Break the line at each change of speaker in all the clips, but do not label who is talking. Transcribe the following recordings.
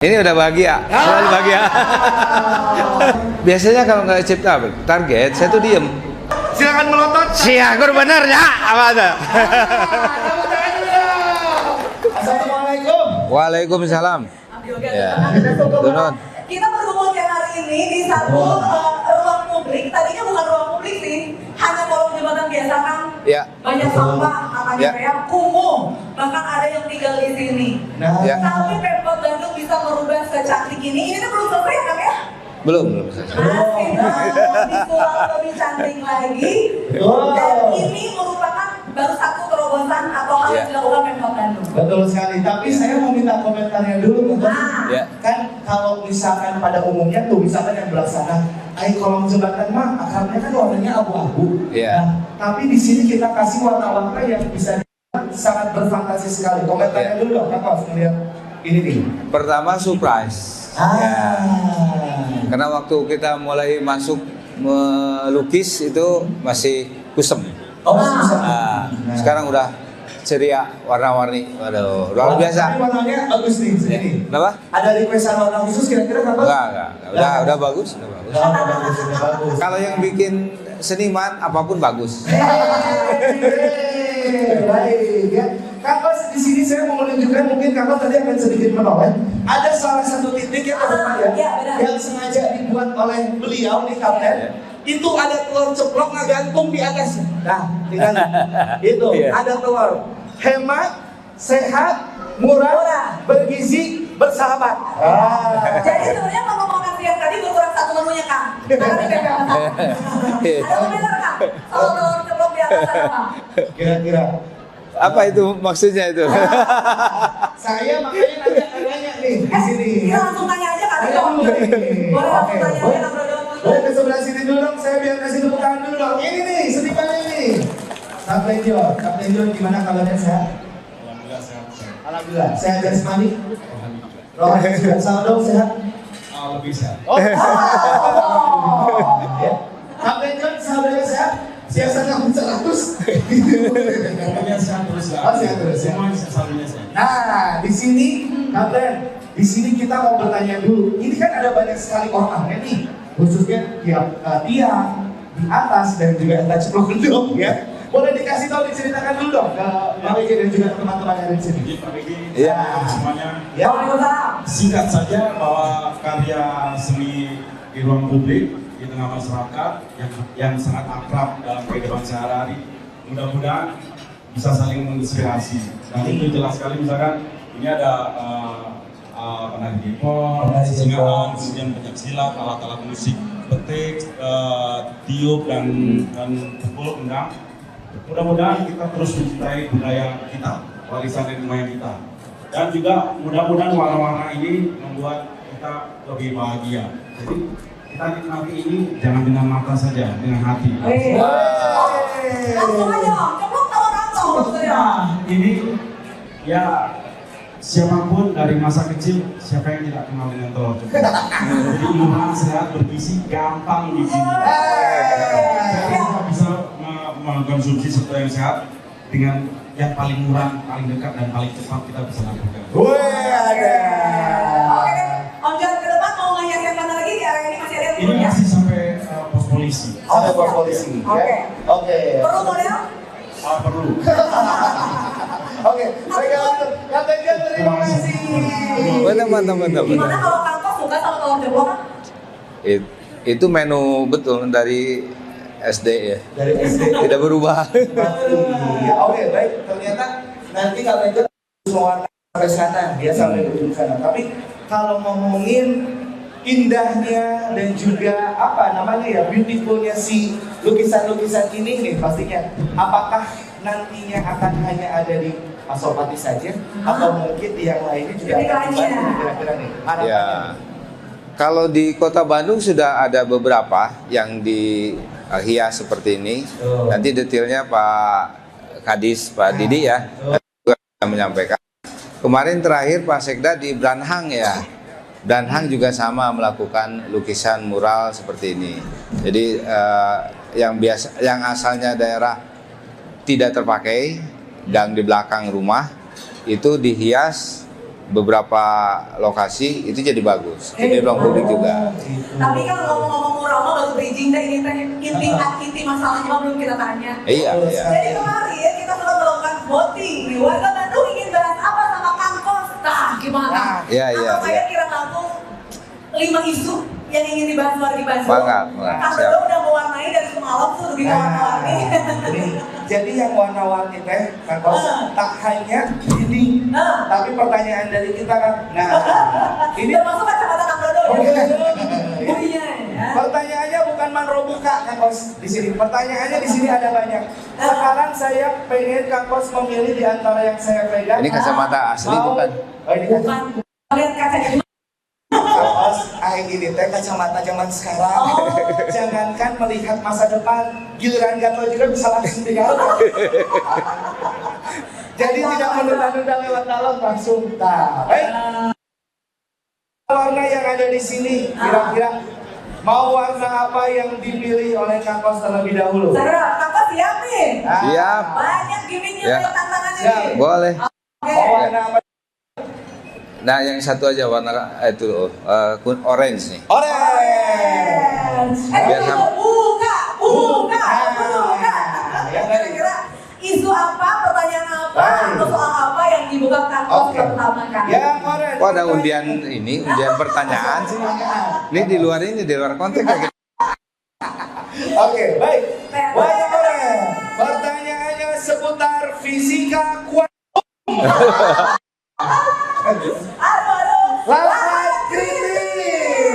Ini udah bahagia, selalu bahagia. Biasanya kalau nggak achieve target, saya tuh diem.
Silakan melotot.
Siakur bener ya, apa ada?
Assalamualaikum.
Waalaikumsalam. Ya, Donut.
Kita berkumpul hari ini di satu ruang publik. Tadinya bukan ruang publik sih, hanya kolong jembatan biasa kan.
Ya.
Banyak sampah, katanya
Ya.
kayak kumuh. Bahkan ada yang tinggal di sini.
Ya.
Tapi Pemkot Bandung bisa merubah secantik ini. Ini tuh belum selesai kan ya?
Belum selesai.
Masih disulap lebih cantik lagi. Dan ini merupakan baru satu terobosan atau hal yang dilakukan Pemkot Bandung.
Betul sekali. Tapi saya mau minta komentarnya dulu,
Ya.
kan kalau misalkan pada umumnya tuh misalkan yang belasana, kolong jembatan mah akarnya kan warnanya abu-abu.
Ya.
Nah, tapi di sini kita kasih warna-warna yang bisa sangat berfantasi sekali. Komentarnya dulu dong, Kak, melihat ini nih.
Pertama surprise. Ya. Karena waktu kita mulai masuk melukis itu masih kusem.
Oh, susah.
Nah, sekarang udah ceria, warna-warni. Waduh, luar biasa.
Warnanya bagus nih sini.
Kenapa?
Ada requestan warna khusus kira-kira Kak?
Enggak. Udah bagus, udah bagus.
Bagus.
Kalau yang bikin seniman apapun bagus.
Baik ya. Kakak di sini saya mau menunjukkan, mungkin kakak tadi akan sedikit menoleh. Ada salah satu titik yang teman ya, yang sengaja dibuat oleh beliau nih Kapten. Itu ada telur ceplok ngegantung di atas. Nah, tinggal itu ada telur. Hemat, sehat, murah, bergizi, bersahabat.
Jadi sebenarnya kalau makan siang tadi berkurang satu menunya Kang. Karena di PPL. Ada komentar Kang? Kalau telur ceplok di atas ada apa?
Kira-kira
Apa itu maksudnya itu?
saya makanya nanya nih di sini.
Kita langsung tanya aja Kak.
Tanya dulu nih.
Boleh langsung
Oke,
tanya aja Kak Bro.
boleh ke sebelah sini dulu dong, saya biar kasih tepuk tangan dulu dong. Ini nih, senimannya ini. Kapten John gimana kabarnya, sehat?
Alhamdulillah sehat.
Alhamdulillah, sehat jasmani? Rohani juga sama dong, sehat?
Lebih sehat.
Ya. Kapten John, sahabatnya sehat? Siasat kamu 100.
Pokoknya sehat terus lah.
Oh, sehat terus, ya.
Semua selalunya sehat.
Nah, di sini, Kapten, di sini kita mau bertanya dulu. Ini kan ada banyak sekali ornament nih, khususnya tiap tiang, di atas dan juga entah ceplok gedung ya. Boleh dikasih tahu, diceritakan dulu dong ke Pak Begi dan juga teman-teman yang ada di sini.
Jadi Pak Begi,
Iya.
semuanya
Ya.
Waalaikumsalam.
singkat saja bahwa karya seni di ruang publik di tengah masyarakat yang sangat akrab dalam kehidupan sehari-hari, mudah-mudahan bisa saling menginspirasi. Dan itu jelas sekali, misalkan ini ada penari jempol, singaan, kemudian pencak silat, alat-alat musik, petik, tiup dan pukul, endang. Mudah-mudahan kita terus mencintai budaya kita, warisan nenek moyang kita. Dan juga mudah-mudahan warna-warna ini membuat kita lebih bahagia. Jadi kita nikmati ini jangan dengan mata saja, dengan hati.
Langsung aja Om, ceplok telur langsung maksudnya.
Nah, ini ya siapapun dari masa kecil, siapa yang tidak kenal dengan telur ceplok? Jadi murah, sehat, bergizi, gampang bikin. Jadi kita bisa mengkonsumsi sesuatu yang sehat dengan yang paling murah, paling dekat dan paling cepat kita bisa lakukan.
Wih, ada.
Oke deh, Om John ke depan mau ngehiaskan mana lagi di area ini masih ada yang
Ini
belum ya?
masih sampai pos polisi.
Ada pos polisi.
Oke.
Ya? Oke.
Perlu model?
Perlu.
Oke. Baik, Kapten John, terima kasih.
Mantap.
Gimana kalau Kang Kos suka sama telur ceplok kan?
Itu menu betul dari SD ya.
Dari SD.
Tidak berubah.
Iya, oke, baik. Ternyata nanti Kapten John semua sampai sana, dia sampai ujung sana. Tapi kalau ngomongin indahnya dan juga apa namanya ya, beautifulnya si lukisan-lukisan ini nih pastinya, apakah nantinya akan hanya ada di Pasopati saja atau mungkin di yang lainnya juga akan dibantu kira-kira nih harapannya?
Ya. Kalau di Kota Bandung sudah ada beberapa yang dihias seperti ini. Nanti detailnya Pak Kadis, Pak Didi ya, juga menyampaikan. Kemarin terakhir Pak Sekda di Branhang ya. Branhang juga sama melakukan lukisan mural seperti ini. Jadi yang asalnya daerah tidak terpakai, gang di belakang rumah itu dihias beberapa lokasi itu jadi bagus. Jadi ruang publik juga.
Tapi kalau ngomong-ngomong murah mah baru bridging deh, ini teh inti masalahnya mah belum kita tanya.
Iya.
Jadi kemarin kita sudah melakukan voting nih, warga Bandung ingin bahas apa sama Kang Kos? Nah, gimana?
Iya.
Atau saya kira langsung 5 isu yang ingin dibahas warga Bandung.
Mangga.
Kang Dodo udah mewarnai dari semalam tuh lebih warna-warni.
Jadi yang warna-warni teh, Kang Kos, tak hanya ini, tapi pertanyaan dari kita kan. Nah, ini
termasuk kacamata Kang Dodo. Oh iya.
Pertanyaannya bukan manro buka, Kang Kos. Di sini pertanyaannya di sini ada banyak. Sekarang saya pengen Kang Kos memilih di antara yang saya pegang.
Ini kacamata asli bukan?
Oh, ini
Bukan. Lihat kacanya.
Kang Kos, ini teh kacamata zaman sekarang. Jangankan melihat masa depan, giliran gatel juga bisa langsung digarap. Jadi tidak menunda-nunda lewat dalam langsung. Nah, baik. Warna yang ada di sini, kira-kira mau warna apa yang dipilih oleh Kang Kos terlebih dahulu?
Saya Kang Kos siap nih.
Siap.
Banyak gimmicknya,
Ya.
banyak tantangannya
Siap.
nih.
Boleh.
Oke.
Mau warna apa?
Nah, yang satu aja warna itu orange nih.
Orange.
Biar sama.
Buka.
Ya,
Kira-kira isu apa, pertanyaan apa, atau soal apa yang dibuka Kang Kos
Oke.
pertama kali?
Yang orange.
Kok ada undian pertanyaan sih? Ini di luar konteks kayak gitu.
Oke, baik. Warna orange. Pertanyaannya seputar fisika kuantum.
Aduh.
Lawan kritis.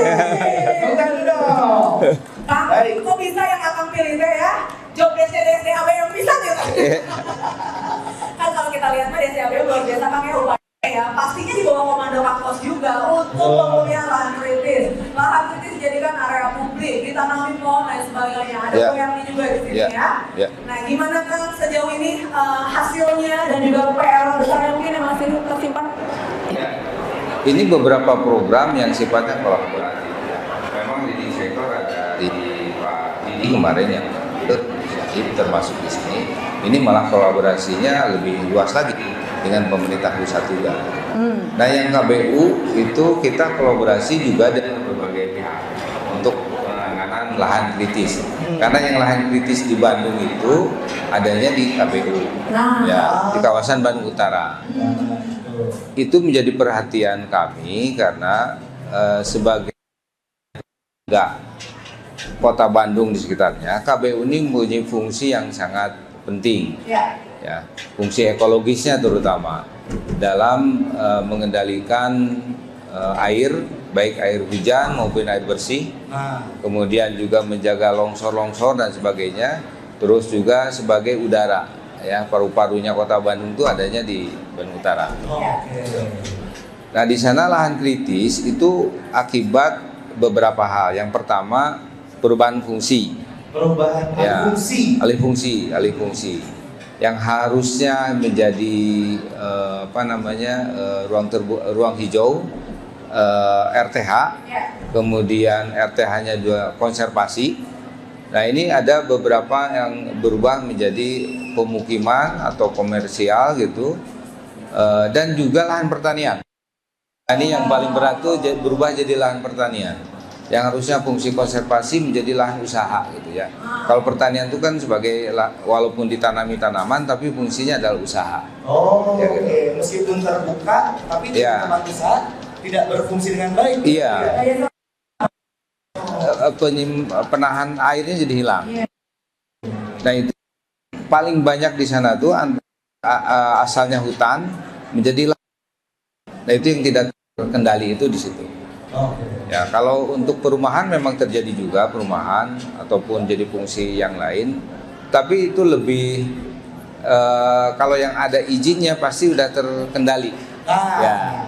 Bukan dong.
Kang,
Baik.
kok bisa yang Akang pilih teh ya? Job DCAB yang bisa gitu. Kan kalau kita lihat mah DCAB luar biasa Kang ya, upaya ya. Pastinya di bawah komando Kang Kos juga untuk pemulihan lahan kritis. Lahan kritis dijadikan area publik, ditanami pohon dan sebagainya. Ada
Ya.
proyeknya juga di sini
Ya.
ya.
Ya.
Nah, gimana Kang sejauh ini hasilnya dan juga PR besar yang mungkin yang masih tersimpan?
Ini beberapa program yang sifatnya kolaboratif. Memang di sektor ada di Pak Didi kemarin yang inisiatif termasuk di sini. Ini malah kolaborasinya lebih luas lagi dengan pemerintah pusat juga. Nah, yang KBU itu kita kolaborasi juga dengan berbagai pihak untuk penanganan lahan kritis. Karena yang lahan kritis di Bandung itu adanya di KBU, ya di kawasan Bandung Utara. Itu menjadi perhatian kami karena sebagai kota Bandung di sekitarnya, KBU ini mempunyai fungsi yang sangat penting,
Ya.
ya, fungsi ekologisnya terutama dalam mengendalikan air, baik air hujan maupun air bersih, kemudian juga menjaga longsor-longsor dan sebagainya, terus juga sebagai udara, ya, paru-parunya kota Bandung itu adanya di Bandung Utara. Nah, di sana lahan kritis itu akibat beberapa hal. Yang pertama, perubahan fungsi.
Perubahan
Ya,
alih fungsi.
alih fungsi. Yang harusnya menjadi ruang hijau, RTH, kemudian RTH-nya juga konservasi. Nah, ini ada beberapa yang berubah menjadi pemukiman atau komersial gitu, dan juga lahan pertanian. Ini yang paling berat tuh berubah jadi lahan pertanian, yang harusnya fungsi konservasi menjadi lahan usaha gitu ya. Kalau pertanian itu kan sebagai walaupun ditanami tanaman tapi fungsinya adalah usaha.
Oh,
Ya,
oke.
gitu.
Meskipun terbuka, tapi di
Ya.
tempat usaha tidak berfungsi dengan baik.
Iya. Penahan airnya jadi hilang. Nah, itu paling banyak di sana tuh asalnya hutan menjadi lahan. Nah, itu yang tidak terkendali itu di situ.
Oke.
Ya, kalau untuk perumahan memang terjadi juga perumahan ataupun jadi fungsi yang lain, tapi itu lebih kalau yang ada izinnya pasti udah terkendali.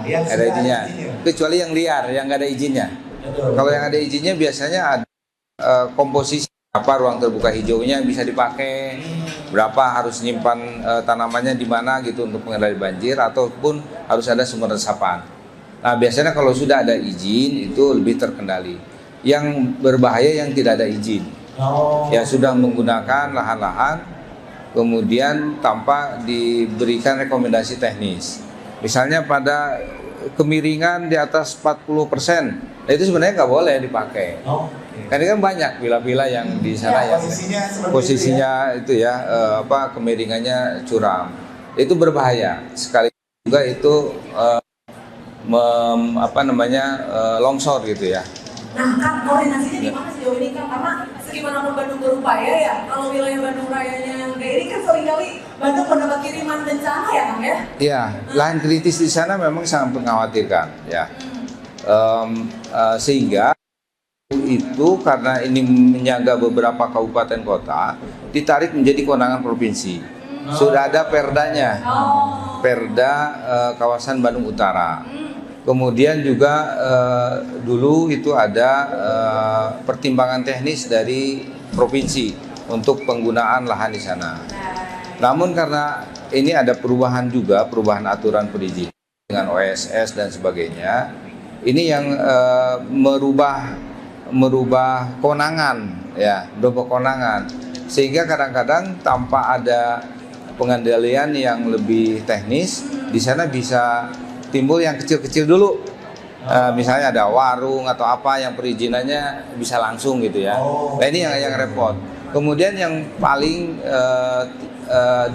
Yang
Ada
sudah
izinnya.
izinnya.
Kecuali yang liar yang nggak ada izinnya.
Betul.
Kalau yang ada izinnya biasanya ada komposisi apa ruang terbuka hijaunya bisa dipakai, berapa harus nyimpan tanamannya di mana gitu untuk mengendali banjir ataupun harus ada sumber resapan. Nah, biasanya kalau sudah ada izin itu lebih terkendali. Yang berbahaya yang tidak ada izin.
Oh.
Ya sudah menggunakan lahan-lahan kemudian tanpa diberikan rekomendasi teknis. Misalnya pada kemiringan di atas 40%. Nah, itu sebenarnya nggak boleh dipakai.
Oh,
Karena kan banyak villa-villa yang di sana
Ya,
yang
posisinya seperti
posisinya itu ya, kemiringannya curam. Itu berbahaya. Sekali juga itu longsor gitu ya.
Nah, Kang, koordinasinya gimana sejauh ini, Kang? Karena segimanapun Bandung berupaya ya, kalau wilayah Bandung Rayanya yang kayak ini kan seringkali Bandung mendapat kiriman bencana ya, Kang ya?
Iya, lahan kritis di sana memang sangat mengkhawatirkan ya. Sehingga itu karena ini menjaga beberapa kabupaten kota ditarik menjadi kewenangan provinsi. Sudah ada perdanya, perda kawasan Bandung Utara. Kemudian juga dulu itu ada pertimbangan teknis dari provinsi untuk penggunaan lahan di sana. Namun karena ini ada perubahan juga, perubahan aturan perizinan dengan OSS dan sebagainya, ini yang merubah kewenangan ya, berubah kewenangan, sehingga kadang-kadang tanpa ada pengendalian yang lebih teknis di sana bisa timbul yang kecil-kecil dulu. Misalnya ada warung atau apa yang perizinannya bisa langsung gitu ya. Nah, ini yang repot. Kemudian yang paling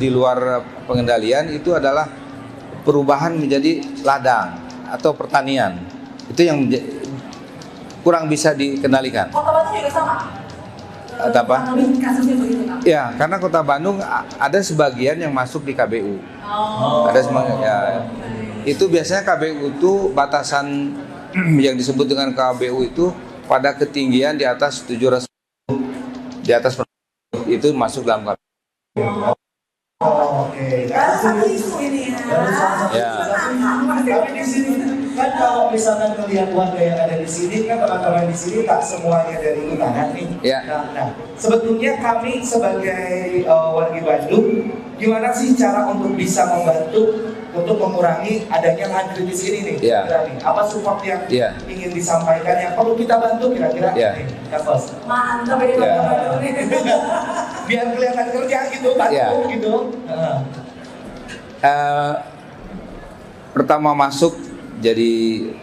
di luar pengendalian itu adalah perubahan menjadi ladang atau pertanian. Itu yang kurang bisa dikendalikan.
Kota Bandung juga sama?
Apa?
Kasusnya begitu, Kang?
Ya, karena Kota Bandung ada sebagian yang masuk di KBU. Ada sebagian ya. Itu biasanya KBU itu batasan yang disebut dengan KBU itu pada ketinggian di atas 700, di atas itu masuk dalam KBU.
Oke.
Baru satu isu ini ya.
Ya.
Tapi di sini kan kalau misalkan melihat warga yang ada di sini kan teman-teman di sini tak semuanya dari utara nih.
Ya.
Nah, sebetulnya kami sebagai warga Bandung, gimana sih cara untuk bisa membantu untuk mengurangi adanya lahan kritis ini nih?
Ya.
Kira-kira nih, apa support yang
Ya.
ingin disampaikan yang perlu kita bantu kira-kira?
Ya.
Nih, Kak Fos.
Mantap ini
Ya.
Kota Bandung nih.
Biar kelihatan kerja gitu, bantu
Ya.
gitu.
Pertama masuk jadi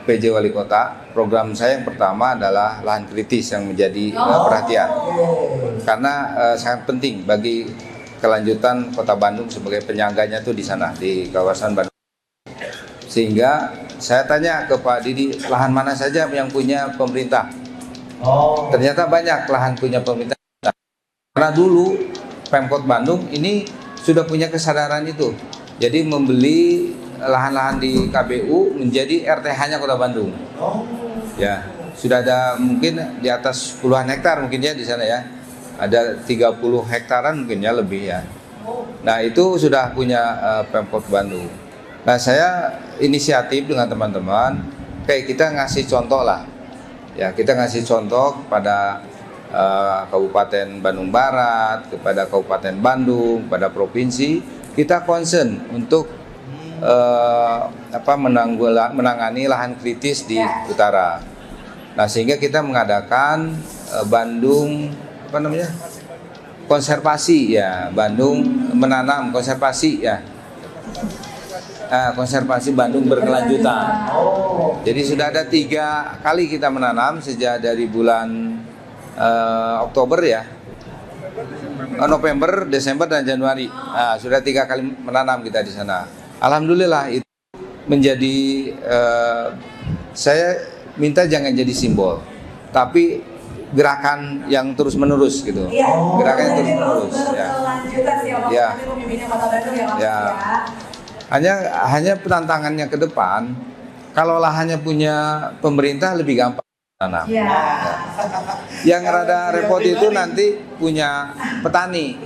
PJ Wali Kota, program saya yang pertama adalah lahan kritis yang menjadi perhatian. Karena sangat penting bagi kelanjutan Kota Bandung sebagai penyangganya tuh di sana, di kawasan Bandung. Sehingga saya tanya ke Pak Didi, lahan mana saja yang punya pemerintah? Ternyata banyak lahan punya pemerintah. Karena dulu Pemkot Bandung ini sudah punya kesadaran itu. Jadi membeli lahan-lahan di KBU menjadi RTH-nya Kota Bandung. Ya, sudah ada mungkin di atas puluhan hektar mungkin ya di sana ya. Ada 30 hektaran mungkin ya lebih ya. Nah, itu sudah punya Pemkot Bandung. Nah, saya inisiatif dengan teman-teman kayak kita ngasih contoh lah. Ya, kita ngasih contoh kepada Kabupaten Bandung Barat, kepada Kabupaten Bandung, pada provinsi, kita concern untuk menangani lahan kritis di utara. Nah, sehingga kita mengadakan Bandung konservasi ya, Bandung menanam konservasi ya. Konservasi Bandung berkelanjutan. Jadi sudah ada 3 kali kita menanam sejak dari bulan Oktober ya, November, Desember dan Januari. Sudah 3 kali menanam kita di sana. Alhamdulillah itu menjadi saya minta jangan jadi simbol, tapi gerakan yang terus menerus gitu. Gerakan yang terus menerus. Ya. Ya. Hanya penantangannya ke depan. Kalau lahannya punya pemerintah lebih gampang tanam. Yang rada repot itu nanti punya petani,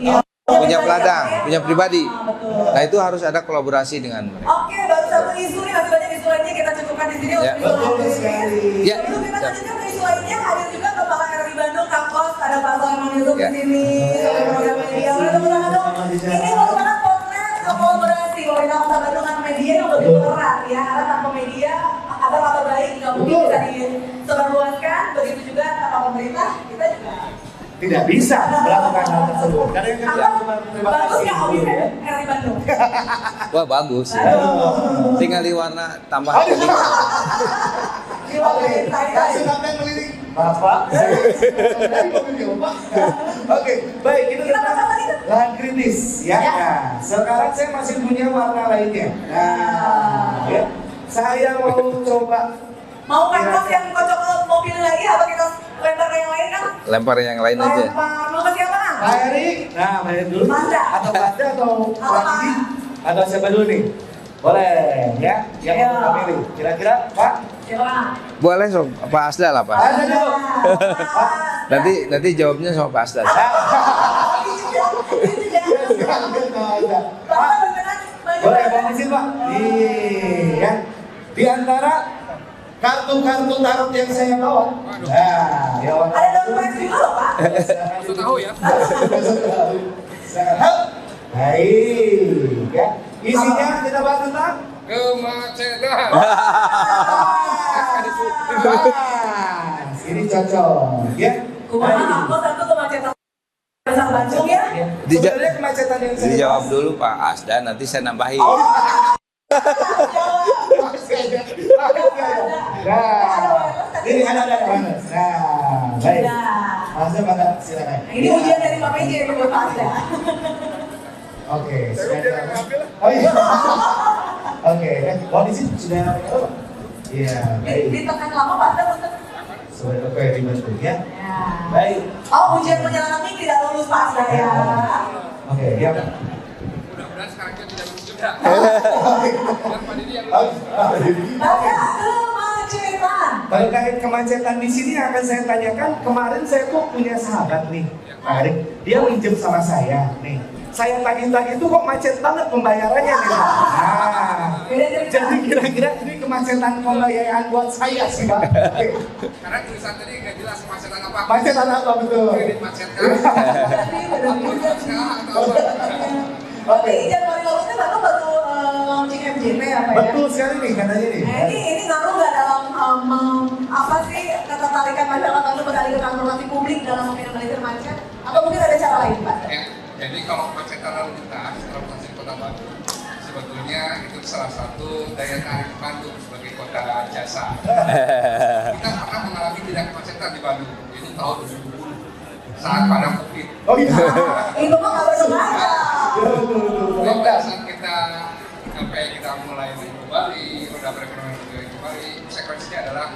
punya peladang, punya pribadi. Nah, itu harus ada kolaborasi dengan mereka.
Oke, baru satu isu nih, masih banyak isu lainnya kita cukupkan di sini.
Ya.
Betul sekali.
Ya.
Sebelum kita lanjutkan ke isu lainnya, hadir juga Kepala RI Bandung, Kang Kos, ada Pak Soeman Yusuf
Ya.
di sini. Program media. Teman-teman, ini merupakan potret kolaborasi pemerintah Kota Bandung dengan media yang begitu erat ya. Karena tanpa media, apa kabar baik nggak mungkin bisa disebarluaskan. Begitu juga tanpa pemerintah, kita juga
tidak bisa melakukan hal tersebut. Karena yang kedua, terima
Bagus
kasih.
nggak hobi RI Bandung?
Wah bagus ya. Tinggal di warna tambah kuning.
Oke,
Kasih sampai melirik. Bapak. Oke, baik itu
Kita
tentang
pasang lagi tuh.
lahan kritis ya.
Ya.
Nah, sekarang saya masih punya warna lainnya. Nah, ya. Saya mau coba
Mau kanvas yang cocok ke mobil lagi atau kita lempar ke yang lain kan?
Lempar yang lain aja.
Lempar, mau ke siapa kan?
Pak Erik. Nah, Pak Erik dulu.
Mazda.
Atau Mazda atau
Apa?
Randi atau siapa dulu nih? Boleh ya. Yang
Ya.
mau kita pilih. Kira-kira Pak?
Siapa kan?
Boleh sob, Pak Asda lah Pak.
Ada dulu. Pak.
Nanti jawabnya sama Pak Asda.
Itu ya. Bapak beneran baju
Boleh
baru.
Bang Isin Pak? Nih ya. Di antara kartu-kartu tarot yang saya bawa. Nah, ya warna.
Ada daun pers juga loh Pak.
Masuk tahu ya.
Baik ya. Isinya kita bahas tentang
Kemacetan.
Mas, ini cocok ya.
Kumaha aku satu kemacetan besar Bandung ya.
Sebenarnya kemacetan yang saya
Dijawab dulu Pak Asda, nanti saya nambahin.
Nah, ini ada mana? Nah, baik. Mas Maka silakan.
Nah, ini ujian dari Pak PJ yang buat Pak Asda.
Oke, oh iya. Oke, kondisi sudah iya, baik.
Ditekan lama Pak Asda betul.
Sudah oke dibantu ya.
Ya.
Baik.
Oh, ujian perjalanan ini tidak lulus Pak Asda ya.
Oke, ya.
Mudah-mudahan sekarang kita tidak lulus juga. Biar Pak Didi yang lulus.
Baca kemacetan.
Terkait kemacetan di sini akan saya tanyakan. Kemarin saya tuh punya sahabat nih, Pak Erik. Dia minjem sama saya nih. Saya tagih-tagih itu kok macet banget pembayarannya nih. Nah,
Beda cerita.
jadi kira-kira ini kemacetan pembayaran buat saya sih, Pak. Oke.
Karena tulisan tadi nggak jelas kemacetan apa.
Macetan apa betul?
Kredit macetkan. Sekarang atau apa?
Oke, Januari lulusnya baru launching MJP apa ya?
Betul sekali nih katanya nih.
Nah, ini ngaruh nggak dalam apa sih ketertarikan masyarakat untuk beralih ke transportasi publik dalam meminimalisir macet? Atau mungkin ada cara lain, Pak?
Ya, jadi kalau kemacetan lalu lintas transportasi Kota Bandung sebetulnya itu salah satu daya tarik Bandung sebagai kota jasa. Kita pernah mengalami tidak kemacetan di Bandung itu tahun 2010 saat pada COVID.
Oh iya.
Itu mah nggak bersengaja.
Jadi pada saat kita sampai kita mulai kembali, roda perekonomian mulai kembali, konsekuensinya adalah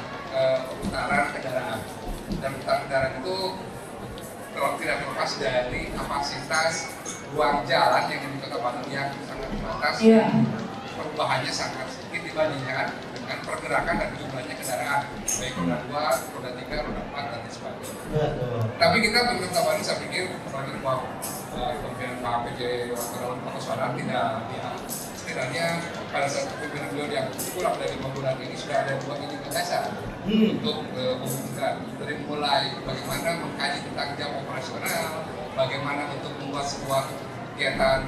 pemutaran kendaraan. Dan pemutaran kendaraan itu kalau tidak terlepas dari kapasitas ruang jalan yang di Kota Bandung yang sangat terbatas,
Iya.
perubahannya sangat sedikit dibandingkan dengan pergerakan dan jumlahnya kendaraan, baik roda 2, roda 3, roda 4, dan lain sebagainya. Tapi kita pemerintah Bandung saya pikir bahwa pemimpinan Pak PJ dalam Kota Suara tidak ya, setidaknya pada saat pemimpinan beliau yang kurang dari 5 bulan ini sudah ada 2 ide dasar untuk membutuhkan dari mulai bagaimana mengkaji tentang jam operasional, bagaimana untuk membuat sebuah kegiatan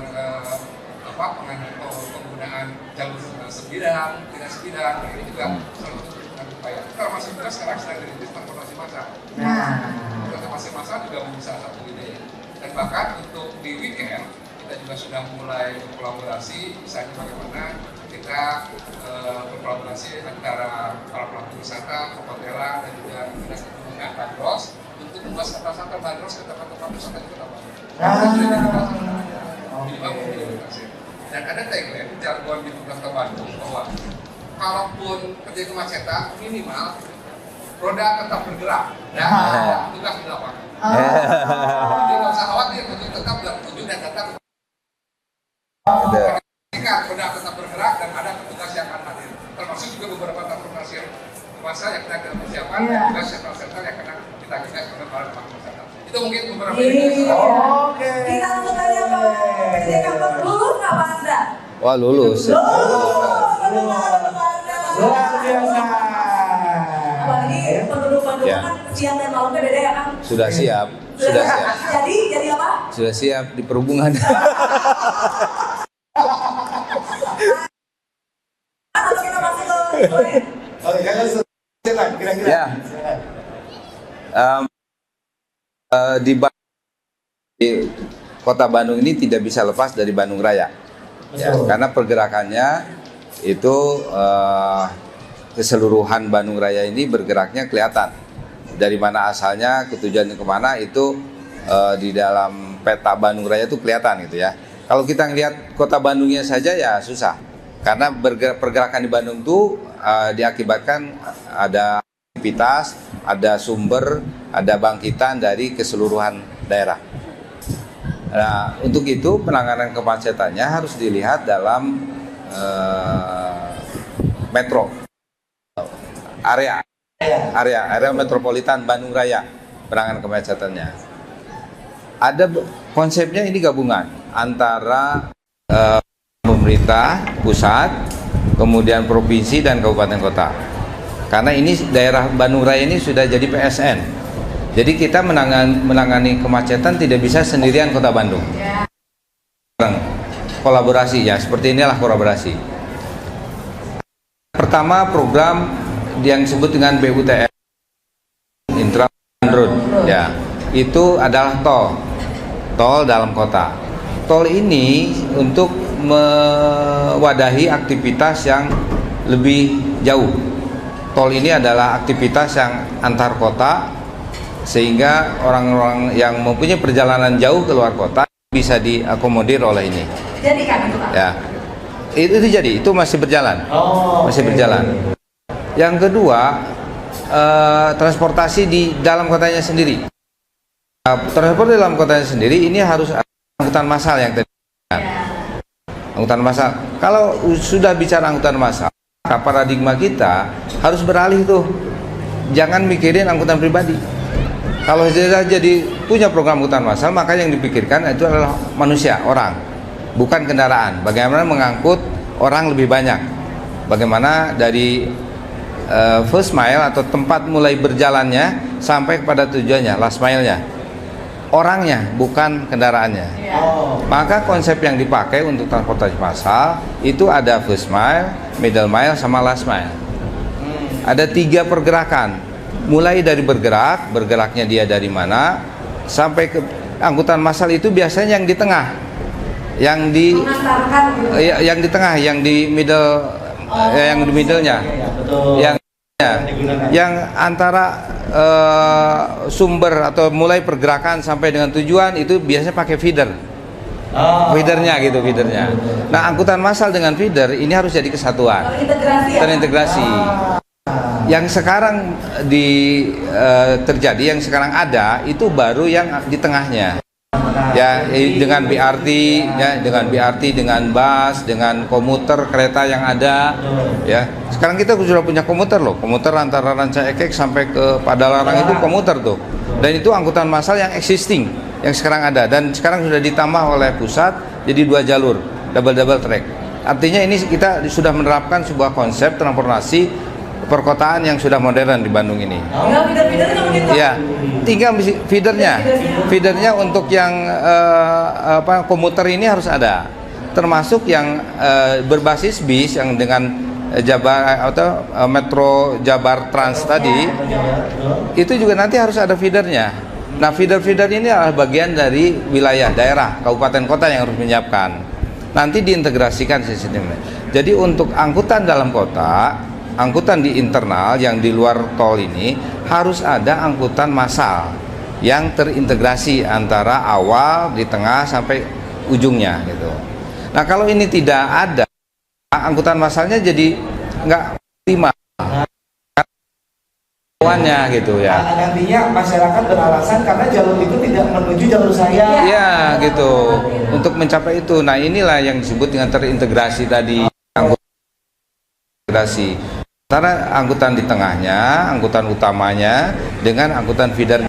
penggunaan jalur sebidang, tidak sebidang, ini juga salah satu upaya. Termasuk juga sekarang sedang dirintis transportasi massal. Transportasi massal juga menjadi salah satu ide. Dan bahkan untuk di weekend kita juga sudah mulai berkolaborasi, misalnya bagaimana kita berkolaborasi antara para pelaku wisata, perhotelan dan juga dinas perhubungan bandros untuk membuat wisata bandros ke tempat-tempat wisata di Kota Bandung. Dan ada tagline jargon di Kota Bandung bahwa kalaupun terjadi kemacetan minimal roda tetap bergerak dan tugas di lapangan. Jadi nggak usah khawatir, untuk tetap bertujuan dan datang. Jika roda tetap bergerak dan ada petugas yang akan hadir, termasuk juga beberapa transportasi massa yang kita dalam persiapan, juga shuttle yang kena kita gegas pada para pelaku wisata. Itu mungkin beberapa
Oke.
Kita langsung tanya Pak PJ kampus lulus nggak Pak Asda?
Wah lulus.
Lulus, tepuk tangan untuk Pak Asda.
Luar biasa.
Apalagi penduduk Bandung
Ya.
kan siang dan malamnya beda ya kan?
Sudah siap. Sudah siap.
Jadi apa?
Sudah siap di perhubungan.
Atau kita masuk ke
Oke, kalian silakan kira-kira.
Ya.
Silakan.
Di Kota Bandung ini tidak bisa lepas dari Bandung Raya, ya, karena pergerakannya itu keseluruhan Bandung Raya ini bergeraknya kelihatan dari mana asalnya ke tujuannya kemana itu di dalam peta Bandung Raya itu kelihatan gitu ya. Kalau kita ngelihat Kota Bandungnya saja ya susah, karena pergerakan di Bandung itu diakibatkan ada aktivitas, ada sumber, ada bangkitan dari keseluruhan daerah. Nah, untuk itu penanganan kemacetannya harus dilihat dalam metro, area metropolitan Bandung Raya, penanganan kemacetannya. Ada konsepnya ini gabungan antara pemerintah pusat, kemudian provinsi dan kabupaten kota. Karena ini daerah Bandung Raya ini sudah jadi PSN. Jadi kita menangani kemacetan tidak bisa sendirian Kota Bandung. Kolaborasi ya, seperti inilah kolaborasi. Pertama program yang disebut dengan BUTR, Intra Road, ya, itu adalah tol dalam kota. Tol ini untuk mewadahi aktivitas yang lebih jauh. Tol ini adalah aktivitas yang antar kota, sehingga orang-orang yang mempunyai perjalanan jauh ke luar kota bisa diakomodir oleh ini.
Jadi kan itu Pak?
Ya, itu jadi, itu masih berjalan, masih berjalan. Yang kedua, transportasi di dalam kotanya sendiri. Transport di dalam kotanya sendiri ini harus ada angkutan massal yang tadi. Angkutan massal. Kalau sudah bicara angkutan massal, paradigma kita harus beralih tuh, jangan mikirin angkutan pribadi. Kalau sudah jadi punya program angkutan massal, maka yang dipikirkan itu adalah manusia, orang, bukan kendaraan. Bagaimana mengangkut orang lebih banyak, bagaimana dari first mile atau tempat mulai berjalannya sampai kepada tujuannya, last mile-nya, orangnya bukan kendaraannya. Maka konsep yang dipakai untuk transportasi massal itu ada first mile, middle mile, sama last mile. Ada 3 pergerakan, mulai dari bergeraknya dia dari mana sampai ke angkutan massal. Itu biasanya yang di tengah, yang di middle, yang di middle-nya, yang antara sumber atau mulai pergerakan sampai dengan tujuan itu biasanya pakai feedernya gitu, feedernya. Nah, angkutan massal dengan feeder ini harus jadi kesatuan, terintegrasi. Yang sekarang terjadi, yang sekarang ada itu baru yang di tengahnya, ya, dengan BRT, ya, dengan bus, dengan komuter kereta yang ada, ya. Sekarang kita sudah punya komuter loh, komuter antara Ranca Ekek sampai ke Padalarang itu komuter tuh, dan itu angkutan massal yang existing, yang sekarang ada, dan sekarang sudah ditambah oleh pusat jadi 2 jalur, double track. Artinya ini kita sudah menerapkan sebuah konsep transportasi perkotaan yang sudah modern di Bandung ini. Ya, tinggal feedernya untuk yang komuter ini harus ada, termasuk yang berbasis bis yang dengan Jabar atau Metro Jabar Trans tadi, itu juga nanti harus ada feedernya. Nah, feeder ini adalah bagian dari wilayah daerah, kabupaten kota yang harus menyiapkan. Nanti diintegrasikan sistemnya. Jadi untuk angkutan dalam kota, angkutan di internal yang di luar tol ini harus ada angkutan massal yang terintegrasi antara awal, di tengah sampai ujungnya gitu. Nah, kalau ini tidak ada, angkutan massalnya jadi nggak optimal gitu ya.
Nantinya masyarakat beralasan karena jalur itu tidak menuju jalur saya.
Ya gitu. Untuk mencapai itu, nah inilah yang disebut dengan terintegrasi tadi, integrasi antara angkutan di tengahnya, angkutan utamanya dengan angkutan feeder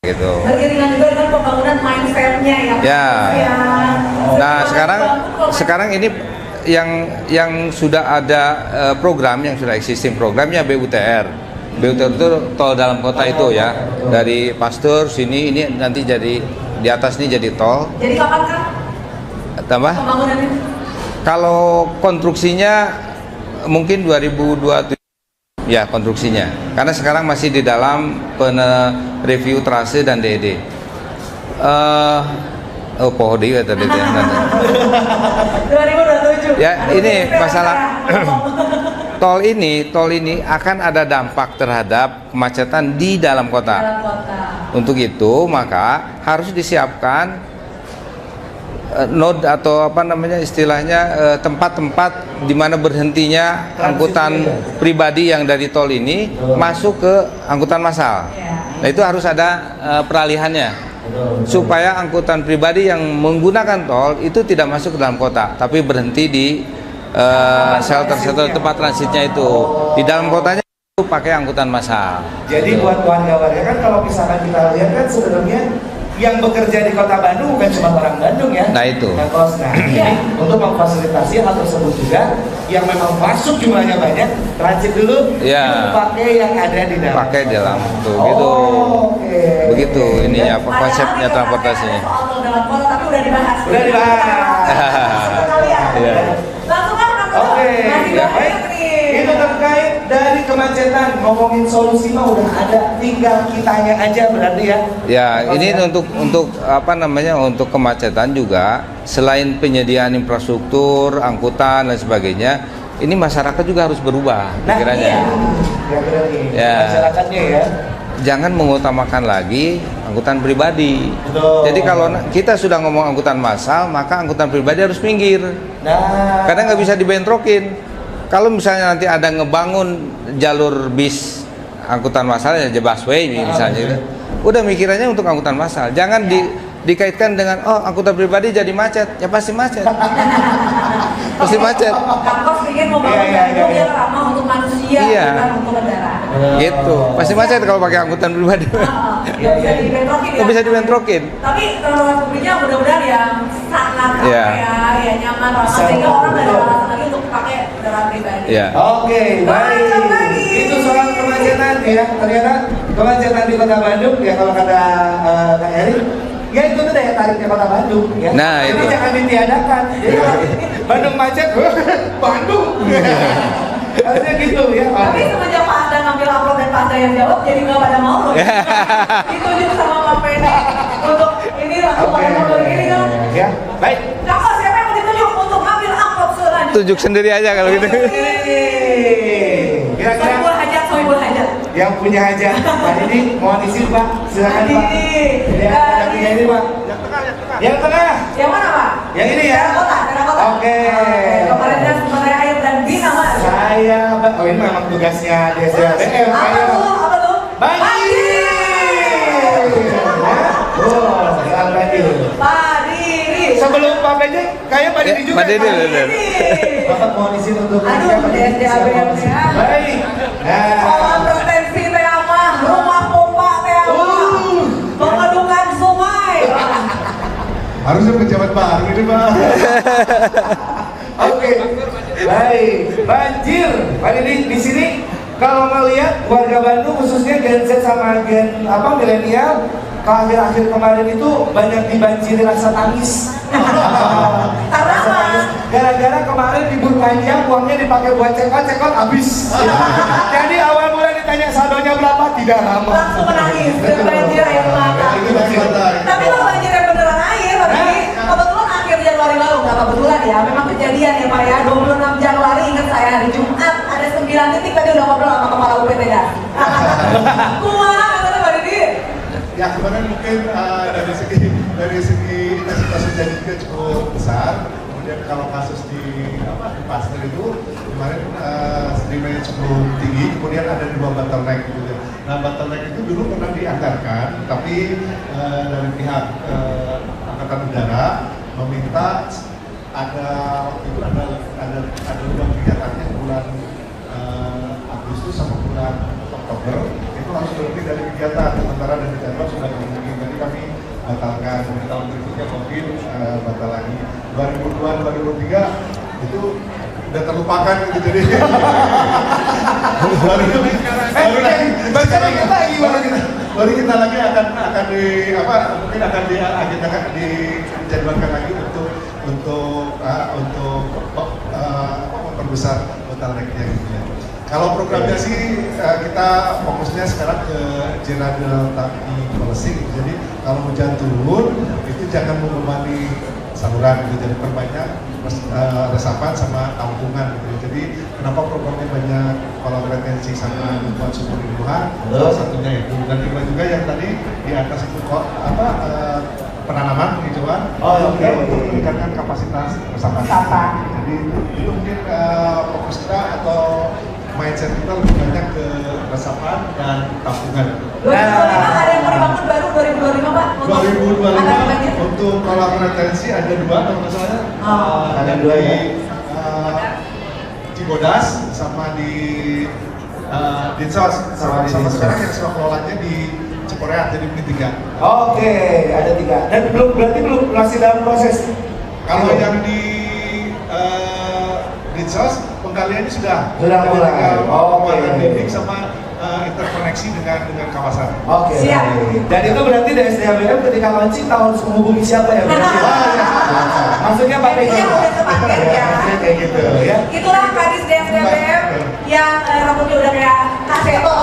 gitu.
Beriringan juga dengan pembangunan mindset-nya ya.
Ya. Nah, sekarang ini yang sudah ada program, yang sudah existing programnya BUTR. BUTR itu tol dalam kota itu ya. Dari Pasteur sini ini nanti jadi di atas ini jadi tol.
Jadi kapan kan?
Tambah?
Pembangunannya?
Kalau konstruksinya mungkin 2027 ya konstruksinya. Karena sekarang masih di dalam review trase dan DED. Oh, pohodi kata dia.
2027.
Ya,
Aduh,
ini
PSPA
masalah
ngomong.
tol ini akan ada dampak terhadap kemacetan di dalam kota.
Dalam kota.
Untuk itu maka harus disiapkan node atau apa namanya istilahnya tempat-tempat di mana berhentinya angkutan pribadi yang dari tol ini masuk ke angkutan massal. Nah, itu harus ada peralihannya supaya angkutan pribadi yang menggunakan tol itu tidak masuk ke dalam kota tapi berhenti di shelter tempat transitnya itu di dalam kotanya itu pakai angkutan massal.
Jadi buat warga-warga kan kalau misalkan kita lihat kan sebenarnya yang bekerja di kota Bandung bukan cuma orang Bandung ya.
Nah itu.
Nah, jadi untuk memfasilitasi hal tersebut juga yang memang masuk jumlahnya banyak, transit dulu,
Ya.
pakai yang ada di dalam.
Pakai di dalam tuh
Oh,
gitu.
oke.
Begitu ini apa
Padahal
konsepnya
kita
transportasinya.
tanya soal tol dalam kota tapi udah dibahas.
Udah dibahas.
Iya.
Langsung kan
Oke,
masih
ya,
banyak
baik.
nih.
Itu terkait dari kemacetan, ngomongin solusi mah udah ada, tinggal kitanya aja berarti ya.
Ya, ini untuk apa namanya untuk kemacetan juga selain penyediaan infrastruktur, angkutan dan sebagainya, ini masyarakat juga harus berubah
Nah,
pikirannya.
iya. Kira-kira nih,
Ya.
masyarakatnya ya.
Jangan mengutamakan lagi angkutan pribadi.
Betul.
Jadi kalau kita sudah ngomong angkutan massal, maka angkutan pribadi harus minggir.
Nah,
Karena nggak bisa dibentrokin. Kalau misalnya nanti ada ngebangun jalur bis angkutan massal ya busway misalnya, gitu. Udah mikirannya untuk angkutan massal. Jangan dikaitkan dengan angkutan pribadi jadi macet. Ya pasti macet. Pasti macet.
Kampus ingin membangun
Iya, iya,
Bandung
iya.
yang ramah untuk manusia,
Iya.
bukan untuk kendaraan.
Gitu. Pasti macet kalau pakai angkutan pribadi.
Nggak bisa dibentrokin ya.
Nggak bisa dibentrokin.
Tapi transportasi publiknya mudah-mudahan yang sangat
Iya.
ya nyaman ramah sehingga orang nggak ada alasan lagi untuk pakai kendaraan pribadi.
Ya.
Oke, baik.
Lanjut lagi.
Itu soal kemacetan ya. Ternyata kemacetan di Kota Bandung ya kalau kata Kak Eri, ya itu tuh daya tariknya Kota Bandung ya.
Nah,
Jadi
itu.
jangan ditiadakan. Jadi kalau Bandung macet, Bandung. Harusnya gitu ya.
Tapi semenjak Pak Asda ngambil upload dan Pak Asda yang jawab, jadi nggak pada mau loh. Ditunjuk sama Pak Peni untuk ini langsung pada mau begini kan.
Ya, baik.
Kakak siapa yang mau ditunjuk untuk ngambil upload selanjutnya?
Tunjuk sendiri aja kalau gitu.
Kira-kira
Sohibul Hajat.
yang punya hajat, Pak Didi, mohon izin Pak, silakan Pak. Ya, ada tiga ini Pak. Yang tengah.
Yang mana Pak?
Yang ini ya.
Terakota.
Oke.
Kemarin dan sebenarnya air dan bina Mas.
Saya, oh ini memang tugasnya DSDABM.
Apa tuh? Apa tuh?
Banjir. Oh, soal banjir.
Pak Didi.
Sebelum Pak Benjek, kayak Pak Didi juga.
Pak Didi,
Pak.
bener.
Bapak mohon izin untuk
Aduh,
Pak Didi.
DSDABM ya.
Baik.
Kolam retensi teh mah, rumah pompa teh mah, pengedukan sungai.
Harusnya pejabat baru ini Pak.
Oke, baik. Banjir, Pak Didi di sini kalau melihat warga Bandung khususnya Gen Z sama Gen milenial, akhir-akhir kemarin itu banyak dibanjiri rasa tangis.
Karena
Rasa tangis. Gara-gara kemarin libur panjang uangnya dipakai buat cekot habis. Jadi awal mulai ditanya saldonya berapa, tidak lama.
langsung menangis, dan banjir air mata.
Itu banjir.
Tapi kalau banjir yang beneran air, tapi kebetulan akhir Januari lalu, nggak kebetulan ya, memang kejadian ya Pak ya, 26 Januari ingat saya hari Jumat, ada 9 titik tadi udah ngobrol sama kepala UPT dah. Kumaha kata Pak Didi?
Ya kemarin mungkin dari segi intensitas hujan juga cukup besar. Kemudian kalau kasus di Pasteur itu kemarin streamnya cukup tinggi. Kemudian ada 2 bottleneck gitu. Nah bottleneck itu dulu pernah dianggarkan, tapi dari pihak Angkatan Udara meminta ada waktu itu ada lubang kegiatannya bulan Agustus sama bulan Oktober itu harus berhenti dari kegiatan, sementara dari jadwal sudah mungkin. Jadi kami batalkan dari tahun berikutnya COVID batal lagi 2002-2003 itu udah terlupakan gitu. Jadi baru kita lagi akan mungkin akan dijadwalkan lagi untuk memperbesar bottleneck-nya gitu ya. Kalau programnya sih kita fokusnya sekarang ke general tangki policy gitu. Jadi kalau hujan turun itu jangan membebani saluran gitu. Jadi perbanyak resapan sama tampungan gitu. Jadi kenapa programnya banyak kolam retensi sama membuat sumur imbuhan? Salah satunya itu. Dan juga yang tadi di atas itu penanaman penghijauan untuk meningkatkan kapasitas resapan. Jadi itu mungkin fokus kita atau mindset kita lebih banyak ke resapan dan tampungan.
2025 ada yang mau dibangun baru 2025 Pak?
2025 untuk kolam retensi ada 2 kalau nggak salah.
Ada 2 ya.
Cibodas sama di Dinsos. Sama sekarang yang sewa kelolanya di Ciporeat, jadi mungkin 3.
Oke, ada 3. Dan berarti belum masih dalam proses.
Kalau yang di Dinsos penggaliannya sudah
mulai.
Penguatan dinding sama interkoneksi dengan kawasan.
Oke.
Siap.
Dan itu berarti dari SDHBM ketika launching tahun menghubungi siapa ya? Maksudnya Pak PJ.
Intinya udah sepaket ya.
Kayak gitu ya.
Itulah Kadis DSDBM yang rambutnya udah kayak kaseto.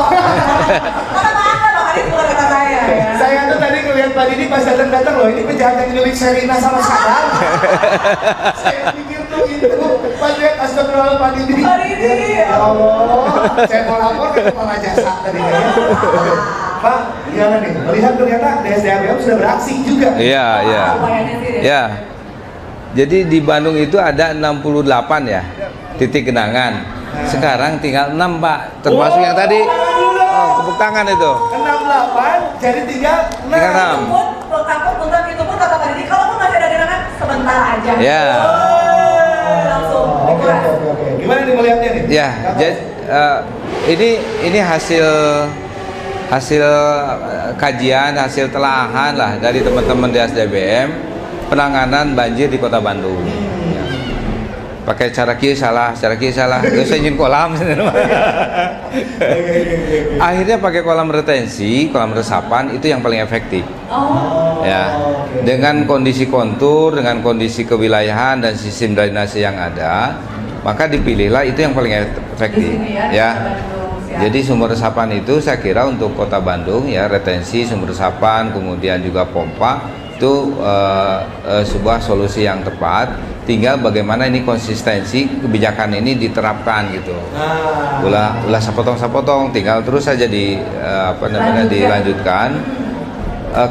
Kata mana Pak Kadis bukan kata saya ya.
Saya tuh tadi ngeliat Pak Didi pas datang loh, ini penjahat yang nyulik Sherina sama Sarah. Saya pikir tuh itu, pas lihat astagfirullah Pak Didi.
Pak Didi.
Ya Allah, saya mau lapor ke kepala jasa tadi ya. Pak, gimana nih? Melihat ternyata DSDHBM sudah beraksi juga.
Iya, iya.
Upayanya sih deh.
Ya. Jadi di Bandung itu ada 68 ya titik genangan. Sekarang tinggal 6 Pak, termasuk yang tadi. Oh, tepuk tangan itu.
68, jadi tinggal 6.
Tinggal 6.
Itu pun, takut untuk itu pun kata Pak Didi, kalau pun masih ada genangan, sebentar aja.
Ya.
Langsung.
Oke. Gimana nih melihatnya nih?
Ya, jadi ini hasil kajian, hasil telaahan lah dari teman-teman di SDBM penanganan banjir di Kota Bandung. Ya. Pakai cara kiri salah, Terus saya ingin kolam. Akhirnya pakai kolam retensi, kolam resapan itu yang paling efektif.
Oh.
Ya, dengan kondisi kontur, dengan kondisi kewilayahan dan sistem drainase yang ada, maka dipilihlah itu yang paling efektif.
Di sini
Ya.
Bandung, siap.
Jadi sumber resapan itu saya kira untuk Kota Bandung ya, retensi, sumber resapan, kemudian juga pompa itu sebuah solusi yang tepat. Tinggal bagaimana ini konsistensi kebijakan ini diterapkan gitu. Ulah sapotong, tinggal terus saja dilanjutkan.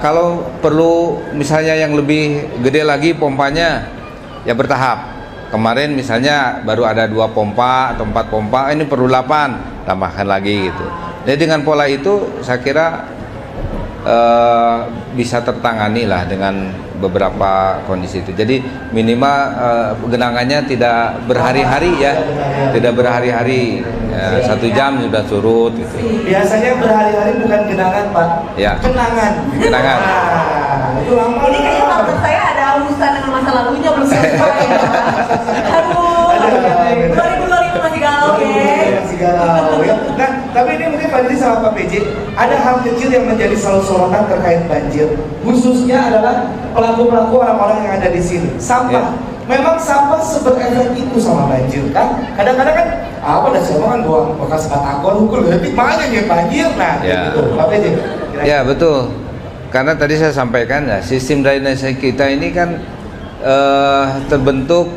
Kalau perlu misalnya yang lebih gede lagi pompanya ya bertahap. Kemarin misalnya baru ada 2 pompa atau 4 pompa, ini perlu 8, tambahkan lagi gitu. Jadi dengan pola itu saya kira bisa tertangani lah dengan beberapa kondisi itu. Jadi minimal genangannya tidak berhari-hari ya, tidak berhari-hari, 1 jam sudah surut gitu.
Biasanya berhari-hari bukan genangan Pak,
Ya.
kenangan.
Kenangan.
Nah, itu lama.
Ini kayaknya menurut saya ada urusan dengan masa lalunya belum selesai. Aduh, 2025 masih galau ya.
Masih galau ya. Nah, tapi ini mungkin Pak Didi sama Pak PJ, ada hal kecil yang menjadi selalu sorotan terkait banjir. Khususnya adalah pelaku-pelaku orang-orang yang ada di sini. Sampah. Memang sampah seberefek itu sama banjir kan? Kadang-kadang kan apa dah semua kan buang bekas batagor hukum berarti mana nih banjir nah
Ya.
gitu. Pak PJ.
Ya betul, karena tadi saya sampaikan ya sistem drainase kita ini kan terbentuk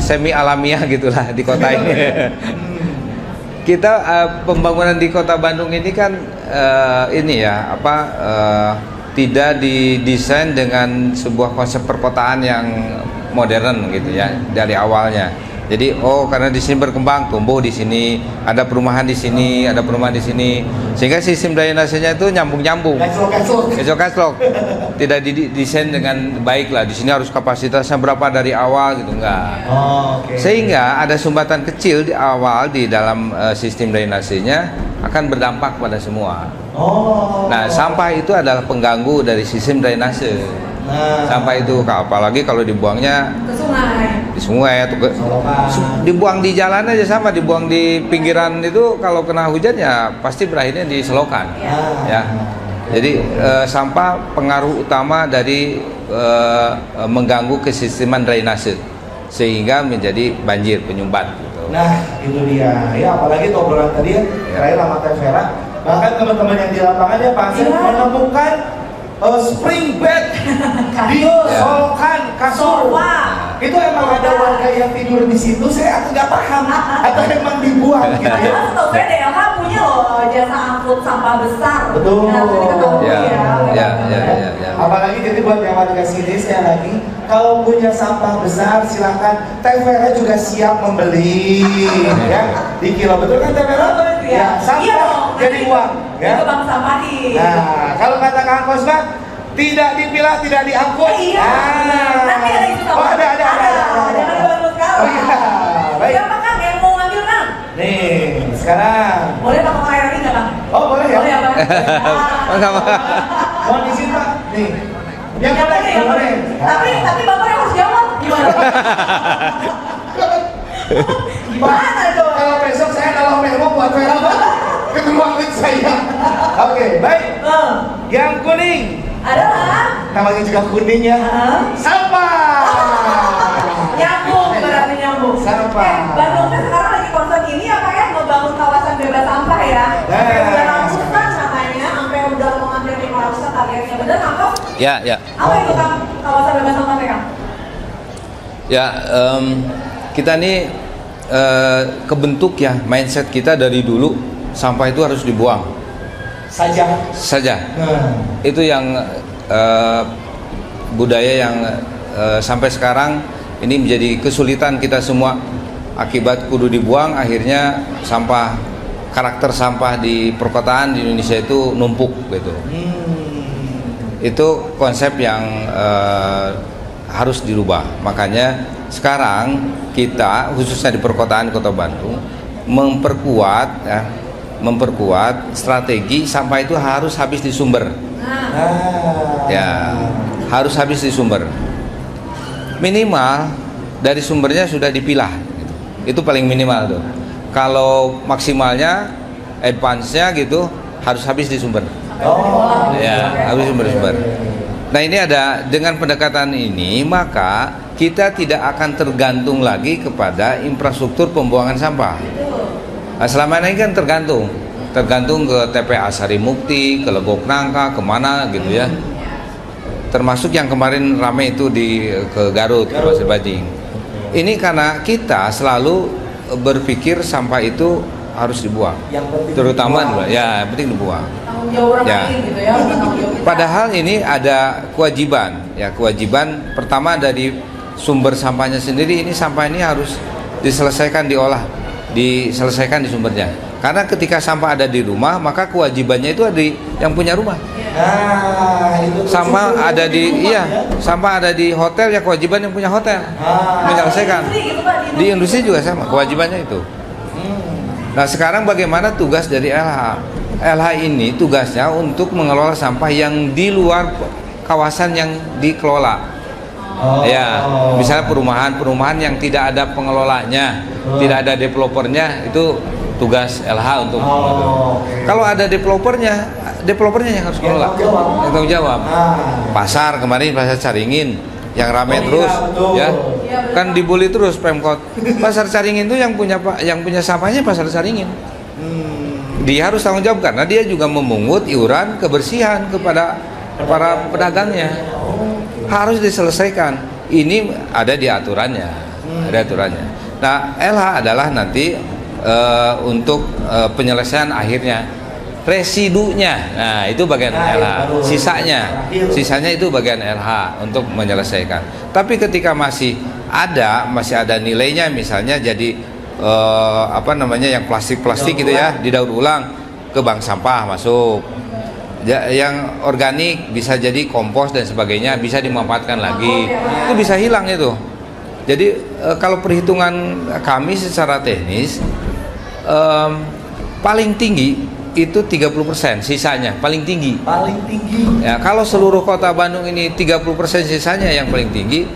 semi alamiah gitulah di kota ini. Kita pembangunan di Kota Bandung ini kan tidak didesain dengan sebuah konsep perkotaan yang modern gitu ya dari awalnya. Jadi karena di sini berkembang, tumbuh di sini, ada perumahan di sini, ada perumahan di sini, sehingga sistem drainasenya itu nyambung-nyambung. Kaclok. Tidak didesain dengan baik lah. Di sini harus kapasitasnya berapa dari awal gitu enggak. Sehingga ada sumbatan kecil di awal di dalam sistem drainasenya akan berdampak pada semua. Nah, sampah itu adalah pengganggu dari sistem drainase. Sampah itu apalagi kalau dibuangnya
Ke sungai.
di sungai atau dibuang di jalan aja sama, dibuang di pinggiran itu kalau kena hujan ya pasti berakhirnya di selokan. Ya. Jadi sampah pengaruh utama dari mengganggu kesisteman drainase sehingga menjadi banjir penyumbat gitu.
Nah, itu dia. Ya, apalagi obrolan tadi ya, terakhir sama Teh Vera. Bahkan teman-teman yang di lapangan ya Pak menemukan spring bed di solokan kasur. Itu emang ada warga yang tidur di situ, saya nggak paham atau emang dibuang gitu ya.
Setahu saya DLH punya loh jasa angkut sampah besar.
Betul.
Nah, tadi ketahui
Ya.
Apalagi jadi buat yang warga sini sekali lagi, kalau punya sampah besar silakan. Teh Vera juga siap membeli, ya di kilo, betul kan Teh Vera? Ya, sampah
iya dong,
jadi uang. Ya.
Itu bang sampahin.
Nah, kalau kata Kang Kosma, tidak dipilah, tidak diangkut.
Iya. Nanti ada itu sama.
Oh, ada.
Jangan baru sekarang.
Oh, iya. Baik.
Siapa Kang yang mau ngambil Kang?
Nih, sekarang.
Boleh pakai air lagi nggak Kang?
Oh, boleh ya?
Boleh ya Bang?
Mohon izin Pak. Nih. Yang boleh, yang boleh.
Tapi Bapak yang harus jawab. Gimana? Gimana tuh?
Kalau besok saya kalau memo buat Vera Pak, ke ruangan saya. Oke, baik. Yang kuning
Adalah
namanya juga kuning ya. Sampah.
nyambung, berarti nyambung.
Sampah.
Bandung kan sekarang lagi concern ini apa ya, ngebangun kawasan bebas sampah ya. Sampai udah ratusan katanya, sampai udah mau ngambil 500 targetnya. Bener nggak Kang?
Ya.
Apa itu Kang kawasan bebas sampah Kang?
Ya, kita nih kebentuk ya mindset kita dari dulu sampah itu harus dibuang saja. Itu yang budaya yang sampai sekarang ini menjadi kesulitan kita semua akibat kudu dibuang, akhirnya karakter sampah di perkotaan di Indonesia itu numpuk gitu. Itu konsep yang harus dirubah. Makanya sekarang kita khususnya di perkotaan Kota Bandung memperkuat strategi sampah itu harus habis di sumber. Ya, harus habis di sumber. Minimal dari sumbernya sudah dipilah. Gitu. Itu paling minimal tuh. Kalau maksimalnya, advance-nya gitu harus habis di sumber. Ya, habis sumber-sumber. Nah ini ada dengan pendekatan ini maka kita tidak akan tergantung lagi kepada infrastruktur pembuangan sampah. Nah, selama ini kan tergantung ke TPA Sarimukti, ke Legok Nangka, kemana gitu ya. Termasuk yang kemarin ramai itu ke Garut, ke Pasir Bajing. Ini karena kita selalu berpikir sampah itu harus dibuang, terutama yang penting dibuang.
Tanggung jawab orang lain gitu ya.
Padahal ini ada kewajiban pertama dari sumber sampahnya sendiri. Ini sampah ini harus diselesaikan diselesaikan di sumbernya. Karena ketika sampah ada di rumah, maka kewajibannya itu ada yang punya rumah. Sampah ada di hotel, ya kewajiban yang punya hotel menyelesaikan. Di industri juga sama, kewajibannya itu. Nah sekarang bagaimana tugas dari LH? LH ini tugasnya untuk mengelola sampah yang di luar kawasan yang dikelola. Misalnya perumahan yang tidak ada pengelolanya, tidak ada developernya, itu tugas LH untuk Kalau ada developernya yang harus kelola, yang tanggung jawab. Pasar kemarin Pasar Caringin yang ramai terus, ya kan dibully terus Pemkot. Pasar Caringin itu yang punya sampahnya Pasar Caringin. Dia harus tanggung jawab karena dia juga memungut iuran kebersihan kepada para pedagangnya. Harus diselesaikan. Ini ada di aturannya, Nah, LH adalah nanti untuk penyelesaian akhirnya, residunya. Nah, itu bagian LH. Sisanya itu bagian LH untuk menyelesaikan. Tapi ketika masih ada nilainya, misalnya jadi yang plastik gitu ya, didaur ulang ke bank sampah masuk. Yang organik bisa jadi kompos dan sebagainya, bisa dimanfaatkan lagi. Itu bisa hilang itu. Jadi kalau perhitungan kami secara teknis paling tinggi itu 30%, sisanya paling tinggi. Ya, kalau seluruh Kota Bandung ini 30% sisanya yang paling tinggi,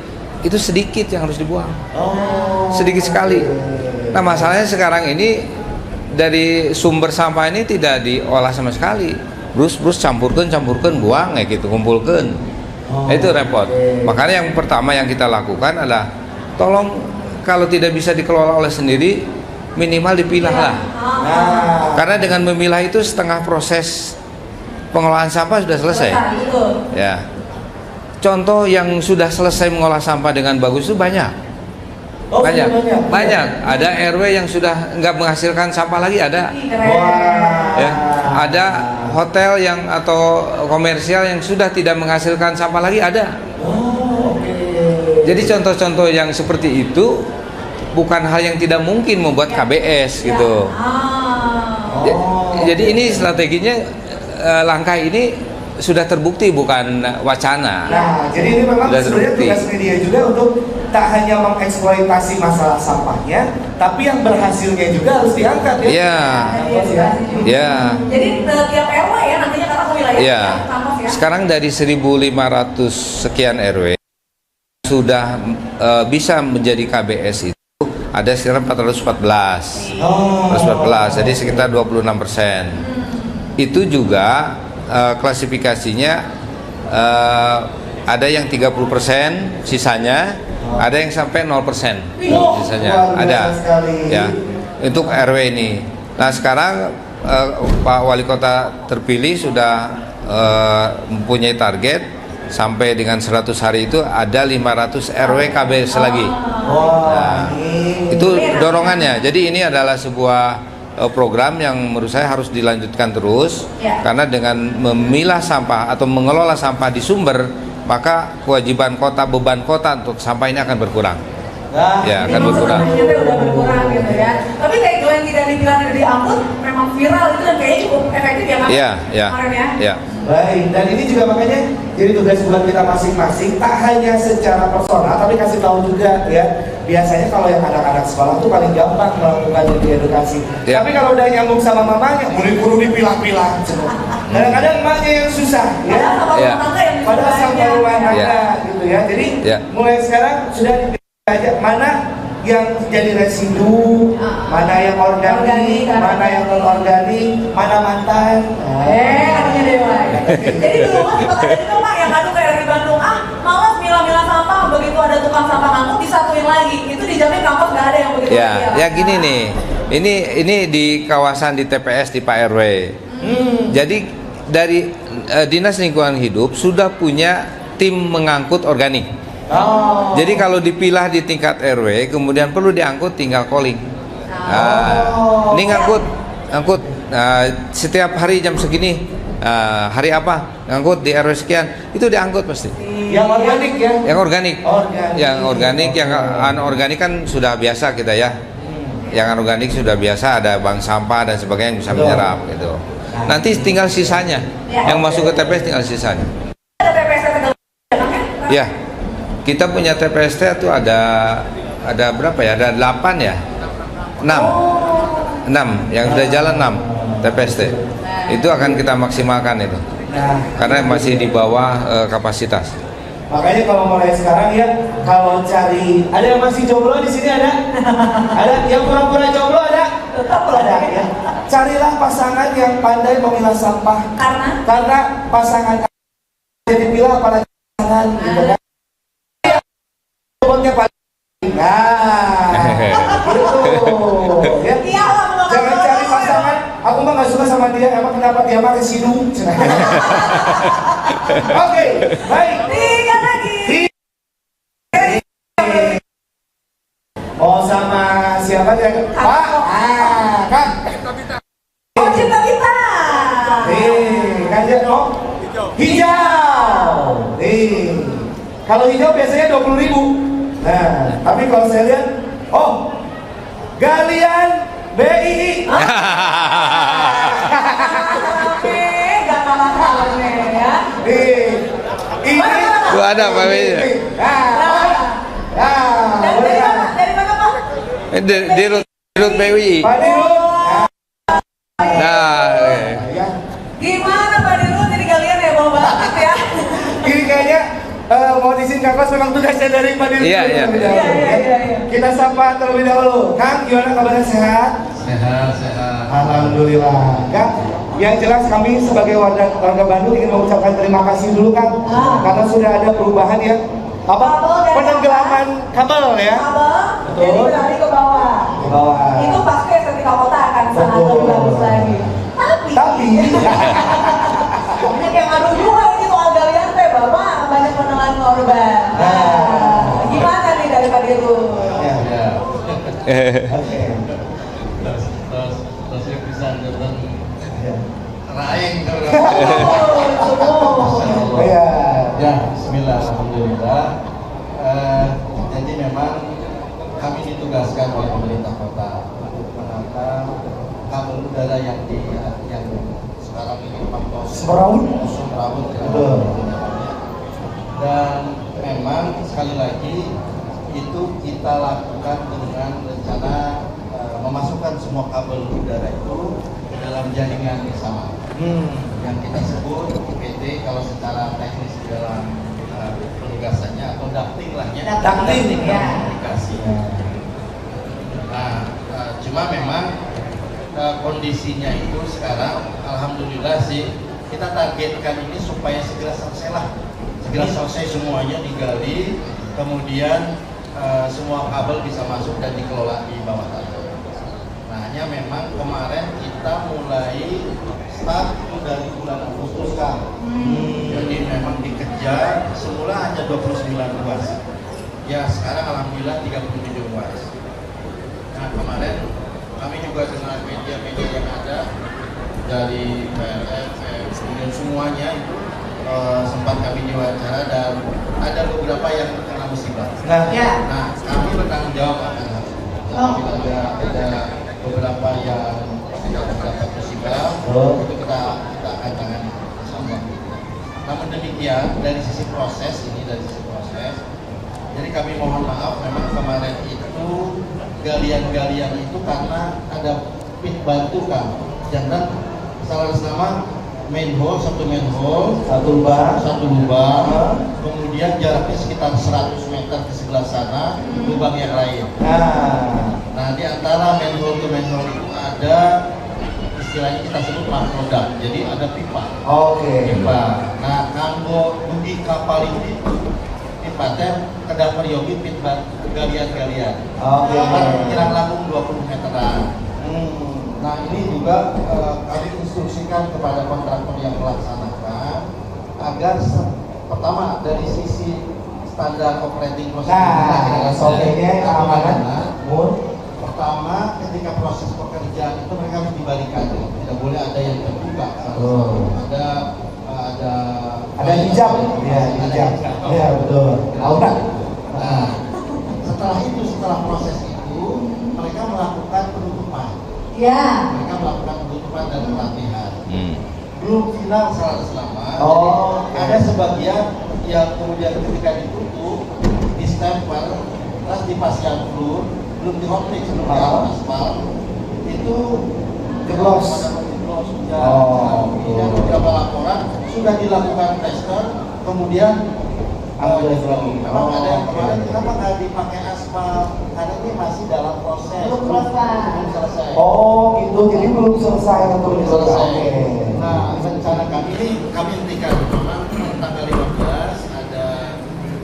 itu sedikit yang harus dibuang. Sedikit sekali. Nah, masalahnya sekarang ini dari sumber sampah ini tidak diolah sama sekali. Brus campurkan buang gitu, kumpulkan. Itu repot. Makanya yang pertama yang kita lakukan adalah tolong kalau tidak bisa dikelola oleh sendiri, minimal dipilah lah.
Nah,
Karena dengan memilah itu setengah proses pengelolaan sampah sudah selesai.
Betul.
Ya. Contoh yang sudah selesai mengolah sampah dengan bagus itu banyak.
oh,
Banyak.
banyak.
Banyak. Ada RW yang sudah nggak menghasilkan sampah lagi ada.
Ih, keren.
Wah.
Ya. Ada hotel yang atau komersial yang sudah tidak menghasilkan sampah lagi ada.
Oh, oke.
Jadi contoh-contoh yang seperti itu bukan hal yang tidak mungkin membuat KBS gitu.
Ah.
Jadi ini strateginya langkah ini sudah terbukti bukan wacana.
Nah, jadi ini memang
Sudah
sebenarnya
terbukti.
tugas media juga untuk tak hanya mengeksploitasi masalah sampahnya, tapi yang berhasilnya juga harus diangkat ya.
Iya. Ya.
Jadi tiap RW ya nantinya karena wilayah
Iya.
Kampus ya.
Sekarang dari 1.500 sekian RW sudah bisa menjadi KBS itu ada sekitar 414.
Oh.
414, jadi sekitar 26%. Itu juga klasifikasinya ada yang 30%, sisanya ada yang sampai 0%. Sisanya
luar biasa
ada.
sekali.
Ya. Untuk RW ini. Nah, sekarang Pak Wali Kota terpilih sudah mempunyai target sampai dengan 100 hari itu ada 500 RW KBS lagi.
Wah,
Itu dorongannya. Jadi ini adalah sebuah program yang menurut saya harus dilanjutkan terus.
Ya.
Karena dengan memilah sampah atau mengelola sampah di sumber, maka kewajiban kota, beban kota untuk sampah ini akan berkurang.
Nah,
Ya,
Jadi
akan berkurang.
masalahnya udah berkurang gitu ya. Tapi kayak yang tidak dibilang dan diangkut memang viral itu dan kayaknya cukup efektif ya Mas?
Iya, iya.
Kemarin ya.
Iya.
baik, dan ini juga makanya jadi tugas buat kita masing-masing, tak hanya secara personal, tapi kasih tahu juga ya. Biasanya kalau yang anak-anak sekolah tuh paling gampang melakukan edukasi.
Ya.
Tapi kalau udah nyambung sama mamanya, kudu dipilah-pilah. Kadang-kadang emaknya yang susah, ya.
Padahal sama
Ya.
rumah tangga yang
Padahal sampai rumah tangga
Ya.
gitu ya. Jadi
Ya.
mulai sekarang sudah dipilih aja mana yang jadi residu, mana yang organik, mana yang non organik, mana mantan.
katanya dewa. Jadi dulu Mas sempat ada juga Pak yang ngadu kayak di Bandung, malas milah-milah sampah, begitu ada tukang sampah ngangkut disatuin lagi. Itu dijamin kampus nggak ada yang begitu.
Ya,
lagi
ya gini nih. Ini di kawasan di TPS di Pak RW. Jadi dari Dinas Lingkungan Hidup sudah punya tim mengangkut organik.
Oh.
Jadi kalau dipilah di tingkat RW, kemudian perlu diangkut, tinggal calling. Ini ngangkut setiap hari jam segini. Hari apa? Ngangkut di RW sekian, itu diangkut pasti.
Yang organik ya.
Yang organik.
Organik.
Yang organik, yang anorganik kan sudah biasa kita ya. Yang anorganik sudah biasa, ada bank sampah dan sebagainya yang bisa menyerap gitu. Nanti tinggal sisanya. Yang masuk ke TPS tinggal sisanya.
Ada TPS Tegal
Ya. Kita punya TPST itu ada berapa ya? Ada 8 ya? 6 yang sudah jalan 6 TPST. Itu akan kita maksimalkan itu.
Nah,
Karena masih di bawah kapasitas.
makanya kalau mulai sekarang ya, kalau cari, ada yang masih jomblo di sini ada? Ada yang pura-pura jomblo ada? Tetap ada ya. Carilah pasangan yang pandai memilah sampah. Karena pasangan jadi pilah apalagi pasangan gitu kan. Bobotnya paling. Nah, gitu. Ya.
Iyalah, mau
Jangan
nggak
cari
mau.
pasangan. Aku mah nggak suka sama dia. Emang kenapa dia mah residu? Oke, baik.
Tiga lagi.
Mau sama siapa dia? Pak. Kang.
Oh, cinta kita.
Kan dia dong. Hijau. Kalau hijau biasanya 20.000. Nah, tapi kalau saya lihat, galian BII.
Oke, gak kalah-kalah nih ya.
Ini.
Tuh ada Pak BI.
Boleh kan?
Dari mana Pak?
Di Rut PWI.
Pak Dirut.
Nah,
Ya.
Gimana Pak Dirut? Jadi kalian ya bawa banget ya.
Ini kayaknya mau diizin kakak memang tugasnya dari Pak Dirut.
Iya, iya.
Terlebih dahulu, ya.
Iya.
Kita sapa terlebih dahulu. Kang, gimana kabarnya, sehat?
Sehat.
Alhamdulillah. Kang, yang jelas kami sebagai warga Bandung ingin mengucapkan terima kasih dulu Kang, karena sudah ada perubahan ya.
Kabel dan
Penenggelaman kabel ya.
Kabel, jadi
Betul.
beralih ke bawah.
Ke bawah.
Itu pasti sangat lebih bagus lagi. Tapi banyak yang ngadu juga ini soal galian teh, Bapak banyak menelan korban. Nah, gimana nih dari Pak Dirut?
Ya.
Oke.
Terus yang bisa datang raing
Iya.
Ya, Bismillah, Alhamdulillah. Jadi memang kami ditugaskan oleh pemerintah kota untuk menata kabel udara yang sekarang ini
Semrawut.
Semrawut ya.
Betul.
Dan memang sekali lagi itu kita lakukan dengan rencana memasukkan semua kabel udara itu ke dalam jaringan bersama yang kita sebut IPT kalau secara teknis di dalam penugasannya atau ducting lah ya.
Ducting, ya.
Komunikasi. Nah, cuma memang kondisinya itu sekarang alhamdulillah sih kita targetkan ini supaya segera selesai semuanya digali, kemudian semua kabel bisa masuk dan dikelola di bawah tanah. Nah, hanya memang kemarin kita mulai start itu dari bulan Agustus kan. Jadi memang dikejar, semula hanya 29 ruas. Ya sekarang alhamdulillah 37 ruas. Nah kemarin kami juga dengan media-media yang ada dari PLF, kemudian semuanya itu sempat kami diwawancara dan ada beberapa yang terkena musibah. Nah, kami bertanggung jawab akan hal itu. Ada beberapa yang tidak mendapat musibah, itu kita akan tangani bersama. Namun demikian dari sisi proses, jadi kami mohon maaf memang kemarin itu galian-galian itu karena ada pit bantu kan, jangan salah nama satu lubang, kemudian jaraknya sekitar 100 meter ke sebelah sana lubang yang lain. Nah di antara manhole ke manhole itu ada istilahnya kita sebut mahroda, jadi ada pipa. Pipa. Nah kanggo dugi kapal ini pipa teh kedapur yogi pipa galian-galian. Kirang langkung 20 meteran. Nah ini juga kami instruksikan kepada kontraktor yang melaksanakan agar pertama dari sisi standar operating procedure pertama ketika proses pekerjaan itu mereka harus dibalikan, tidak boleh ada yang terbuka, ada
hijab, ya betul.
Nah setelah proses itu mereka melakukan penutupan. Mereka melakukan penutupan dan pelatihan. Belum final 100 ada sebagian yang kemudian ketika ditutup di stempel terus dipasang floor, belum dihoplik sebelum aspal itu
jeblos.
Dan beberapa laporan sudah dilakukan tester, kemudian memang ada yang kemarin kenapa nggak dipakai aspal karena ini masih dalam proses belum selesai.
Gitu, jadi belum selesai untuk
Nah rencana kami ini kami hentikan memang tanggal 15 ada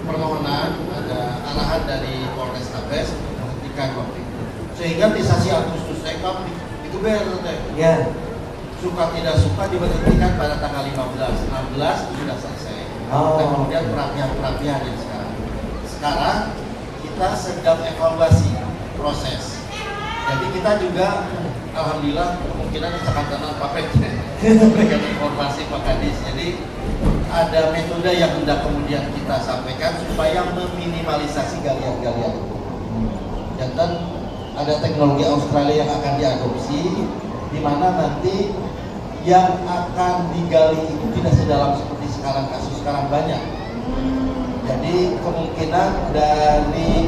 permohonan, ada arahan dari Polrestabes menghentikan waktu itu sehingga di sasi Agustus kami itu suka tidak suka diberhentikan pada tanggal 15, 16 sudah selesai. Dan kemudian perapian yang sekarang kita sedang evaluasi proses. Jadi kita juga alhamdulillah kemungkinan akan tenang papetnya memberikan informasi Pak Kadis. Jadi ada metode yang hendak kemudian kita sampaikan supaya meminimalisasi galian-galian itu. Dan ada teknologi Australia yang akan diadopsi di mana nanti yang akan digali itu tidak sedalam seperti sekarang, kasus sekarang banyak. Jadi kemungkinan dari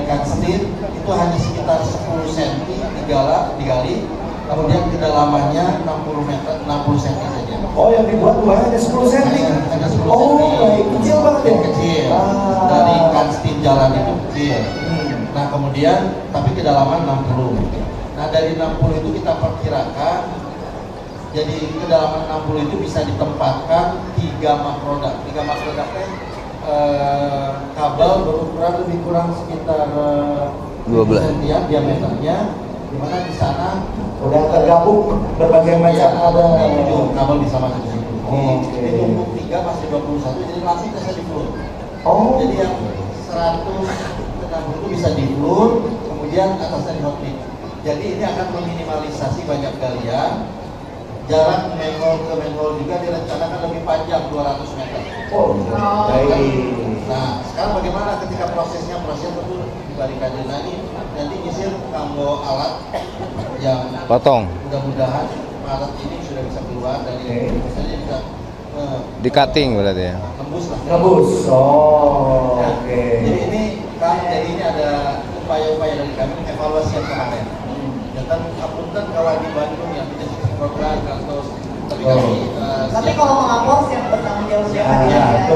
kanstir itu hanya sekitar 10 cm digali, kemudian kedalamannya 60 cm saja.
Yang dibuat luarnya hanya 10 cm.
Hanya 10 cm.
Kecil banget ya.
Kecil. Dari kanstir jalan itu kecil. Nah kemudian tapi kedalaman 60. Nah dari 60 itu kita perkirakan jadi kedalaman 60 itu bisa ditempatkan 3 makroda. 3 makroda kabel berukuran lebih kurang sekitar 12 cm diameternya, dimana di sana
Udah tergabung berbagai macam ada.
kabel bisa masuk ke situ.
Oke.
Di tumpuk 3 masih 21, jadi langsung bisa di floor.
Oh.
Jadi yang 160 itu bisa di floor, kemudian atasnya di hot mix. Jadi ini akan meminimalisasi banyak galian. Jarak manhole ke manhole juga direncanakan lebih panjang 200 meter.
Oh, baik.
Nah, sekarang bagaimana ketika prosesnya tentu dibarikade lagi, nanti nyisir kambo alat yang
Potong.
mudah-mudahan Maret ini sudah bisa keluar dari misalnya bisa
Di cutting berarti ya.
tembus lah.
Ngebus. Oh,
Ya.
oke.
Jadi ini jadi ini ada upaya-upaya dari kami evaluasi yang kemarin. Dan apunten kalau di Bandung yang tidak program atau tapi kami
Tapi kalau mengapos yang bertanggung jawab
Ya,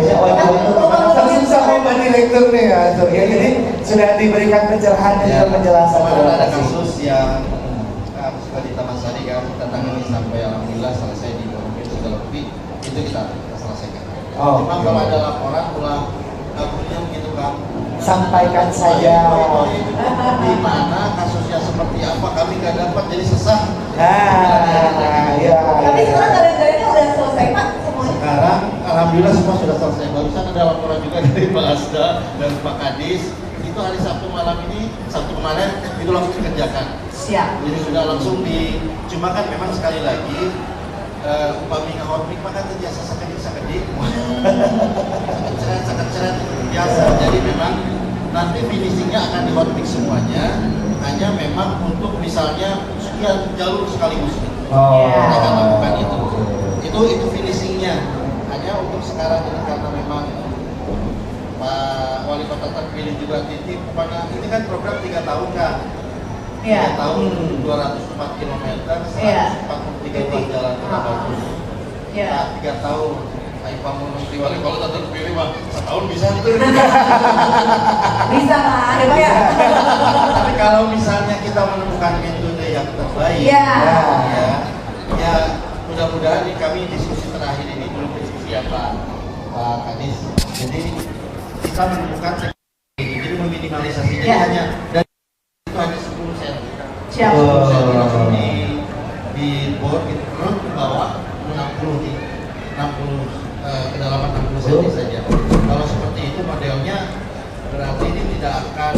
langsung sama Mbak Direktur nih ya. Ya, jadi sudah diberikan pencerahan dan penjelasan.
Kemarin ada kasus yang suka di Taman Sari kan, kita tangani sampai alhamdulillah selesai di mobil sudah lebih, itu kita selesaikan.
Oh,
Cuma kalau ada laporan ulang punya gitu kan,
sampaikan saja.
Di mana kasusnya seperti apa kami nggak dapat jadi sesat.
Nah, ya.
Tapi sekarang galian-galiannya udah selesai Pak semuanya.
Sekarang alhamdulillah semua sudah selesai. Barusan ada laporan juga dari Pak Asda dan Pak Kadis. Itu hari Sabtu malam ini, Sabtu kemarin itu langsung dikerjakan.
Siap.
Jadi sudah langsung cuma kan memang sekali lagi upami ngahotmik maka terbiasa sakit ceret biasa. Jadi memang nanti finishingnya akan di hotmix semuanya, hanya memang untuk misalnya sekian jalur sekaligus. Kita akan lakukan itu finishingnya. Hanya untuk sekarang ini karena memang Pak Wali Kota terpilih juga titip kepada ini kan program 3 tahun kan. 3 tahun 204 km, 143 ruas jalan kita bagus. Nah, 3 tahun. Pak Menteri Wali kalau tak terpilih mah setahun bisa itu.
Bisa lah, ya Pak ya.
Tapi kalau misalnya kita menemukan metode yang terbaik, ya mudah-mudahan di kami diskusi terakhir ini belum diskusi ya Pak Kadis. Jadi kita menemukan jadi meminimalisasi jadi hanya dari itu hanya 10 cm.
Siap.
10 cm langsung di bor gitu terus ke bawah 60 kedalaman 60 cm saja. Kalau seperti itu modelnya berarti ini tidak akan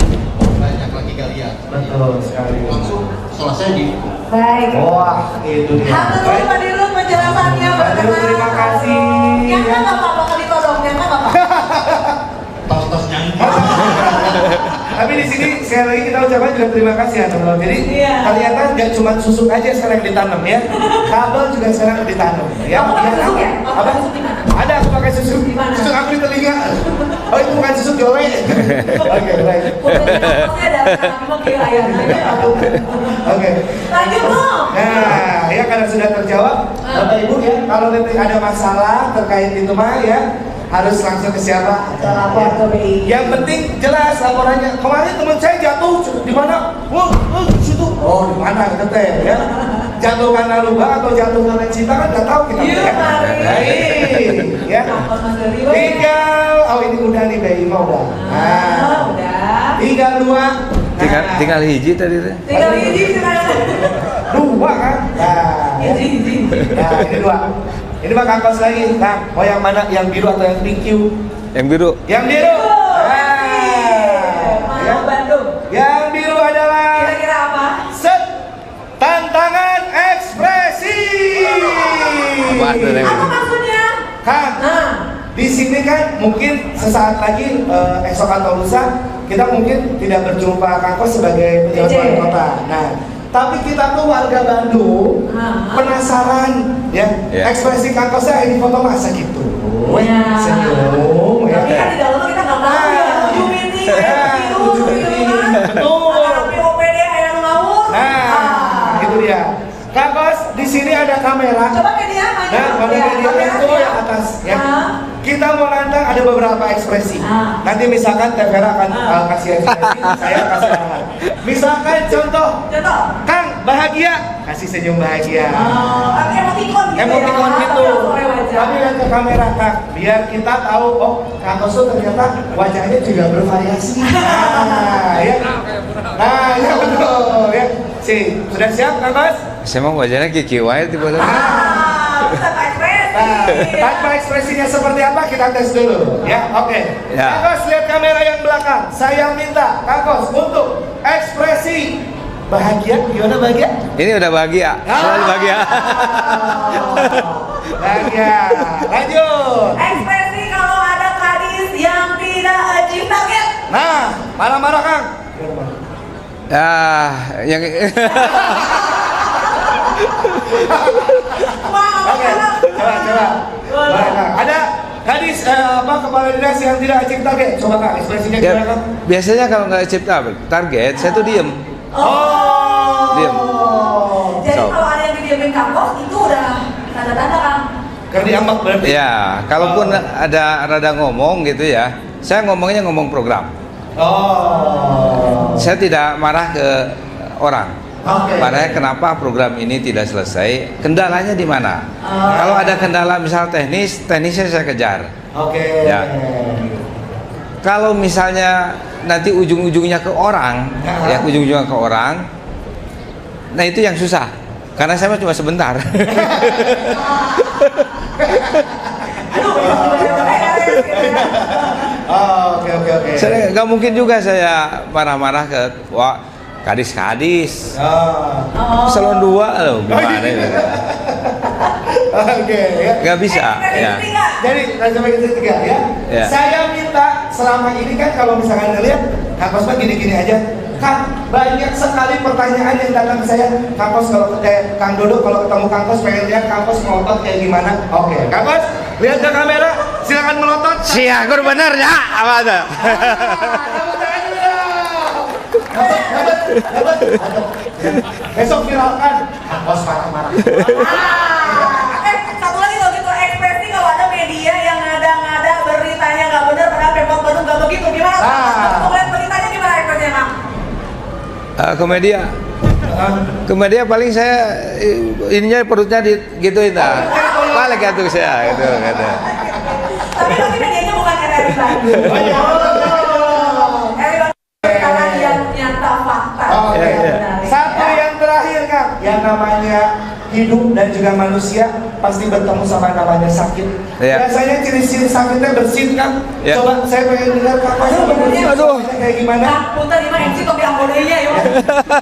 banyak lagi galian.
Betul sekali.
Langsung selesai di.
Baik.
Wah, itu dia.
Hatur Pak Dirut penjelasannya.
Pak Dirut, terima kasih.
Yang kan nggak apa-apa kali todong, yang kan nggak apa-apa.
Tos-tos nyanyi.
Tapi di sini sekali lagi kita ucapkan juga terima kasih ya teman-teman. Jadi ternyata nggak cuma susuk aja sekarang yang ditanam ya, kabel juga sekarang ditanam. Ya,
Kamu pakai susuk ya?
Apa? Ada aku pakai susuk.
Di mana?
Susuk aku di telinga. Oh itu bukan susuk jole. Oke baik.
Pokoknya ada memang kayak ayam aja.
Oke.
Lanjut dong.
Nah, ya karena sudah terjawab, Bapak Ibu ya, kalau nanti ada masalah terkait itu mah ya harus langsung ke siapa?
Lapor ke BI.
Yang penting jelas laporannya. Kemarin teman saya jatuh di mana? Di situ. Oh, di mana gitu teh ya? Jatuh karena luka atau jatuh karena cinta kan nggak tahu kita.
Iya, mari.
Baik, ya. Tinggal, oh ini udah nih BI mah udah. Nah,
udah.
tinggal 2.
Tinggal hiji tadi teh.
Tinggal hiji sekarang.
2 kan? Nah,
Hiji.
nah ini 2. Ini mah kangkos lagi. Nah, mau yang mana? Yang biru atau yang pink Q?
Yang biru.
Yang biru.
Mana Bandung?
Yang biru adalah
Kira-kira apa?
set tantangan ekspresi.
Apa tuh, Neng?
Apa maksudnya?
Kang, di sini kan mungkin sesaat lagi esok atau lusa kita mungkin tidak berjumpa Kangkos sebagai pejabat wali kota. Nah, tapi kita tuh warga Bandung penasaran ya ekspresi Kangkosnya ini foto masa gitu. Senyum ya.
Tapi kan di dalam kita nggak tahu ya. 7 meeting,
betul.
Tapi OPD ayam ngawur.
Nah, itu dia. Kangkos di sini ada kamera.
Coba media mana?
Nah, media itu yang atas ya. Kita mau nantang ada beberapa ekspresi. Nanti misalkan Tevera akan kasih ekspresi, saya kasih arahan. Misalkan contoh, Kang bahagia, kasih senyum bahagia.
Tapi emoticon gitu.
Emoticon gitu. Tapi lihat ke kamera Kang, biar kita tahu oh Kang Koso ternyata wajahnya juga bervariasi. Nah, ya. Nah, ya betul ya. Sudah siap, Kang Kos?
Saya mau bacanya Kiki wae tiba-tiba.
Bisa Pak ekspresi.
Tanpa ekspresinya seperti apa kita tes dulu. Ya, oke.
Ya.
Kang Kos lihat kamera yang belakang. Saya minta Kang Kos untuk ekspresi bahagia. Gimana bahagia?
Ini udah bahagia, selalu bahagia.
Bahagia. Lanjut.
Ekspresi kalau ada kadis yang tidak achieve target.
Nah, marah-marah Kang.
Yang
Wah,
Oke, coba. Boleh, Kang. Ada gadis kepala dinas yang tidak achieve target. Coba Kang, ekspresinya
ya,
gimana Kang?
biasanya kalau nggak achieve target, saya tuh diem. Diam.
Jadi
So.
kalau ada yang didiemin Kang Kos itu udah tanda-tanda Kang.
Karena diambak berarti.
Ya, kalaupun ada rada ngomong gitu ya, saya ngomongnya ngomong program.
Oh.
Saya tidak marah ke orang.
Oke.
Marahnya kenapa program ini tidak selesai, kendalanya di mana. Kalau ada kendala misal teknisnya saya kejar.
Oke.
Ya. Kalau misalnya nanti ujung-ujungnya ke orang, ya ujung-ujungnya ke orang, nah itu yang susah. Karena saya cuma sebentar.
Oke.
Saya nggak mungkin juga saya marah-marah ke kadis-kadis. Salon 2 loh, gimana ini?
Oke, ya.
Nggak bisa. Ya.
Jadi sampai ketiga ya.
Ya.
Saya minta selama ini kan kalau misalkan ngeliat Kang Kos mah gini-gini aja. Kang, banyak sekali pertanyaan yang datang ke saya. Kang Kos kalau Kang Dodo kalau ketemu Kang Kos pengen lihat Kang Kos melotot kayak gimana. Oke, Kang Kos lihat ke kamera, silakan melotot.
Siakur bener ya, apa ada?
Dapat. Besok viralkan. Kang Kos marah-marah.
Satu lagi kalau gitu ekspresi kalau ada media yang ngada-ngada beritanya nggak benar padahal Pemkot Bandung nggak begitu gimana? Kalau lihat beritanya gimana ekspresinya Kang?
Komedia paling saya ininya perutnya gituin lah. Balik atuh saya gitu.
Tapi medianya bukan RRI Bandung. RRI Bandung karena yang nyata fakta.
Oke. Satu yang terakhir Kang, yang namanya hidup dan juga manusia pasti bertemu sama namanya sakit.
Ya.
Biasanya ciri-ciri sakitnya bersin Kang.
Ya.
Coba saya pengen dengar Kang Kos
Aduh.
kayak gimana?
Kang, punten lima MC topi anggotanya ya.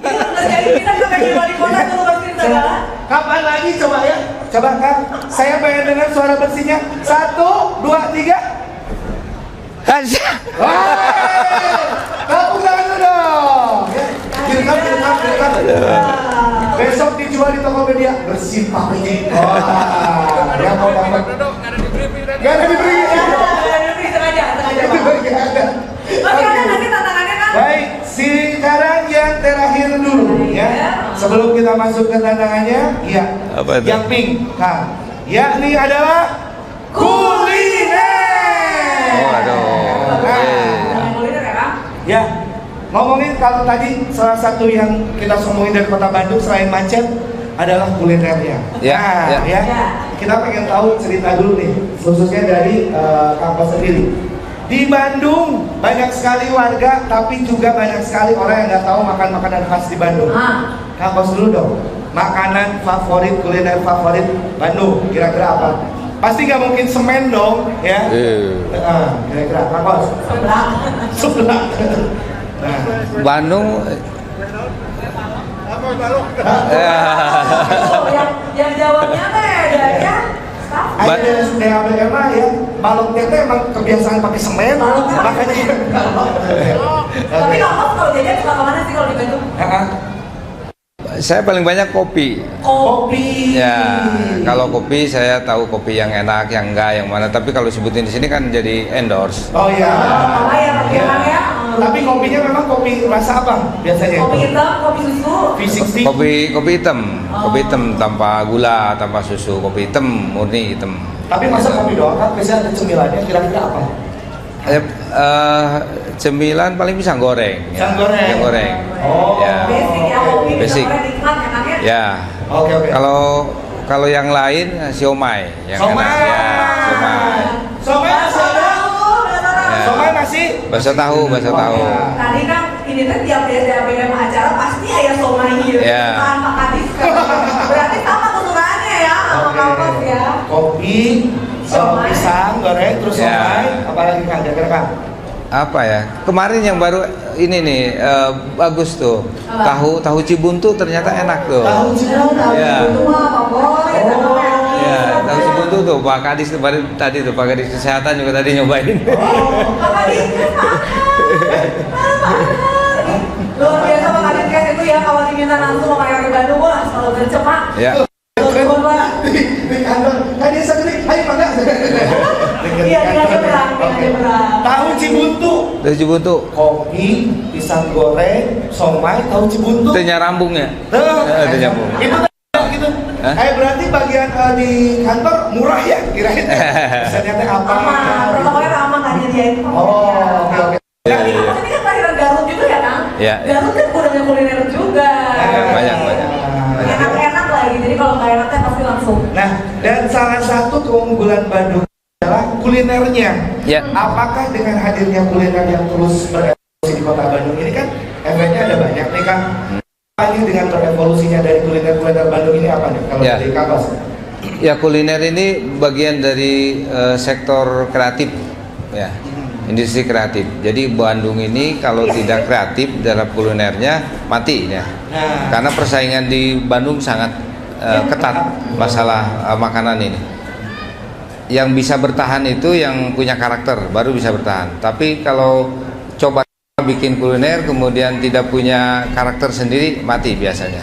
Itu terjadi kita sampai di wali kota dulu bersin segala.
Kapan lagi coba ya? Coba Kang, saya pengen dengar suara bersihnya. 1, 2, 3. Tepuk tangan dulu dong. Direkam. Besok dijual di Tokopedia bersih pakai. Wah, yang mau dapat. Gak ada di briefing.
Sengaja. Masih ada nanti tantangannya Kang?
Baik, sekarang yang terakhir dulu ya. Sebelum kita masuk ke tantangannya, ya.
Apa itu?
Yang pink, Kang. Yakni adalah kuliner.
Oh, aduh.
Kuliner ya Kang?
Ya, ngomongin kalau tadi salah satu yang kita ngomongin dari Kota Bandung selain macet adalah kulinernya.
Ya,
Nah,
ya.
kita pengen tahu cerita dulu nih, khususnya dari Kang Kos sendiri. Di Bandung banyak sekali warga, tapi juga banyak sekali orang yang nggak tahu makan makanan khas di Bandung. Kang Kos dulu dong, makanan favorit, kuliner favorit Bandung, kira-kira apa? Pasti nggak mungkin semen dong, ya? Kira-kira Kang Kos? Sebelah. Nah.
Bandung.
Yang jawabnya beda ya.
Ada dari daerah mah ya, balok tete emang kebiasaan pakai semen, makanya.
Tapi Kang kalau jajan suka kemana sih kalau di Bandung?
Saya paling banyak kopi.
Kopi.
Ya, kalau kopi saya tahu kopi yang enak, yang enggak, yang mana. Tapi kalau sebutin di sini kan jadi endorse.
Oh iya.
Apa ya Kang ya?
Tapi kopinya memang kopi rasa apa biasanya?
Kopi hitam, kopi susu.
V60.
Kopi hitam, kopi hitam tanpa gula, tanpa susu, kopi hitam murni hitam.
Tapi masa kopi doang kan biasanya ada cemilannya, kira-kira apa?
Cemilan paling pisang goreng.
Pisang goreng.
Pisang goreng.
Oh.
Ya.
Basic ya kopi.
Basic.
Nikmat ya Kang ya?
Ya.
Oke.
Kalau yang lain siomay, yang
Somai.
enak. Ya, siomay.
Somai masih ada?
Ya.
Somai masih?
Bakso tahu.
Tadi kan ini ini kan tiap DSDABM acara pasti ayah somai
Iya.
Pak Kadis kan. Berarti sama kesukaannya ya sama kampus ya.
Kopi,
Somai.
pisang goreng, terus
Ya.
somai, apalagi Kang? Kira-kira Kang?
Apa ya? Kemarin yang baru ini nih bagus tuh.
Apa?
Tahu Cibuntu ternyata enak tuh.
Tahu Cibuntu.
Ya.
Itu mah Pak Boy, sama Pak
Ya,
Kadis.
tahu Cibuntu tuh Pak Kadis kemarin tadi tuh Pak Kadis kesehatan juga tadi nyobain.
Pak Kadis luar biasa Pak Kadis guys itu ya kalau diminta langsung sama Yori Bandung wah selalu gercep Pak.
Ya.
Betul Pak.
Di kantor, tadi sendiri, ayo Pak.
Iya tinggal nyebrang.
Tahu Cibuntu.
Tahu Cibuntu.
Kopi, pisang goreng, somai, tahu Cibuntu.
Itu nyarambungnya.
Tuh,
Itu nyambung.
itu gitu.
Hah?
Berarti bagian di kantor murah ya kirain. Misalnya teh apa?
Aman, protokolnya aman kan nyediain.
Oh, oke oke.
Ya,
Nah,
ya, ya.
ini kan kelahiran Garut juga ya Kang?
Iya.
Garut kan gudangnya kuliner juga.
Banyak.
Enak-enak lagi, jadi kalau nggak enaknya pasti langsung.
Nah, dan salah satu keunggulan Bandung adalah kulinernya.
Ya.
Apakah dengan hadirnya kuliner yang terus berevolusi di kota Bandung ini kan efeknya ada banyak nih Kang. Apa nih dengan berevolusinya dari kuliner Bandung ini apa nih kalau
Ya.
dari Kang Bas?
Ya, kuliner ini bagian dari sektor kreatif ya. Industri kreatif. Jadi Bandung ini kalau tidak kreatif dalam kulinernya mati ya.
Nah.
Karena persaingan di Bandung sangat ketat masalah makanan ini. Yang bisa bertahan itu yang punya karakter baru bisa bertahan. Tapi kalau coba bikin kuliner kemudian tidak punya karakter sendiri mati biasanya.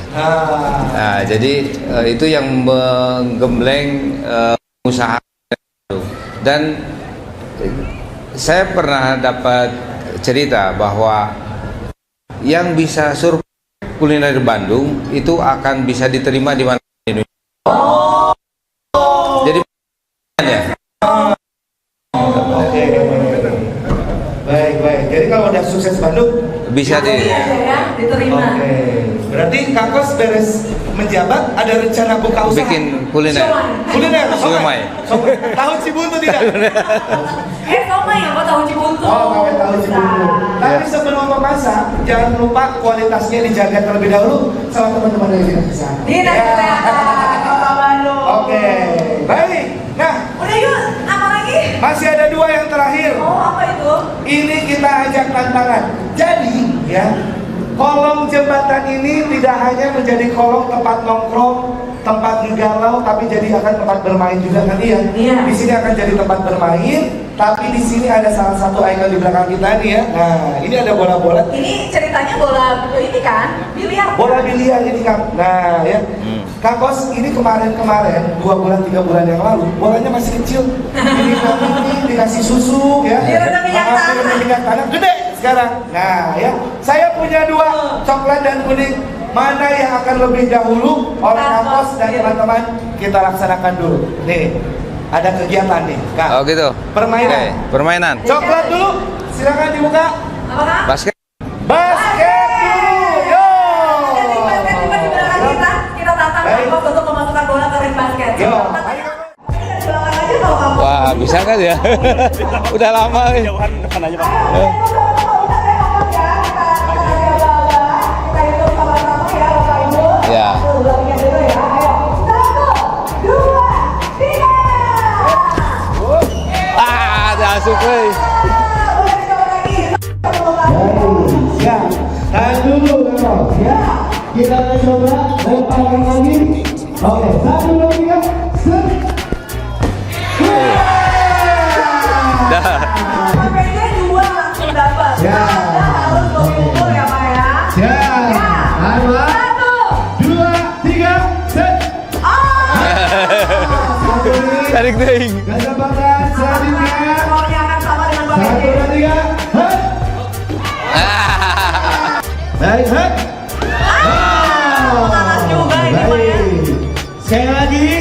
Nah, jadi itu yang menggembleng usaha dan saya pernah dapat cerita bahwa yang bisa survive kuliner di Bandung itu akan bisa diterima di mana di Indonesia. Jadi ya.
Oke. Baik. Jadi kalau udah sukses Bandung
Bisa di
Iya ya, diterima.
Oke. Berarti Kang Kos beres menjabat ada rencana buka usaha.
bikin kuliner.
Kuliner,
Siomay.
Tahu Cibuntu tidak?
Somai ya, kok tahu Cibuntu.
Oh, kami tahu Cibuntu. Tapi sebelum memasak, jangan lupa kualitasnya dijaga terlebih dahulu sama teman-teman dari dinas kesehatan.
Dinas Kesehatan Kota Bandung.
Oke, baik. Nah,
Udah yuk, apa lagi?
masih ada dua yang terakhir.
Oh, apa itu?
Ini kita ajak tantangan. Jadi, ya, kolong jembatan ini tidak hanya menjadi kolong tempat nongkrong, tempat ngegalau, tapi jadi akan tempat bermain juga kan iya?
Iya.
Di sini akan jadi tempat bermain, tapi di sini ada salah satu ikon di belakang kita nih ya. Nah, ini ada bola-bola.
Ini ceritanya bola ini kan, biliar.
Bola biliar ini Kang. Nah, ya. Kang Kos, ini kemarin 2 bulan 3 bulan yang lalu, bolanya masih kecil. Ini dikasih susu ya.
Direndam minyak tanah.
Direndam minyak tanah gede sekarang. Nah, ya. Saya punya 2, coklat dan kuning. Mana yang akan lebih dahulu oleh Kang Kos dan teman-teman kita laksanakan dulu. Nih, ada kegiatan nih, Kang.
Oh gitu.
Permainan.
Oke, permainan.
Coklat dulu, silakan dibuka.
Apa Kang?
Basket.
Basket dulu, yo.
Jadi basket juga di belakang kita tantang
Baik.
Kang Kos untuk memasukkan bola ke ring basket.
Yo.
Tapi di belakang aja kalau Kang Kos.
Wah, bisa kan ya? Udah lama nih. Ya. Ada asup euy.
Ya, tahan dulu Kang. Ya, kita akan coba lemparkan lagi. Oke, 1, 2, 3, set.
Dah.
HP-nya 2 langsung dapat.
Ya.
Anda harus mengukur ya Pak ya.
Ya,
Ya. 1,
2, 3, set. Satu ini,
Tarik teuing.
kesempatan selanjutnya.
Skornya akan sama dengan Pak
1, 2, 3, hut. Baik, hut.
Panas juga ini Pak ya.
Baik. Sekali lagi.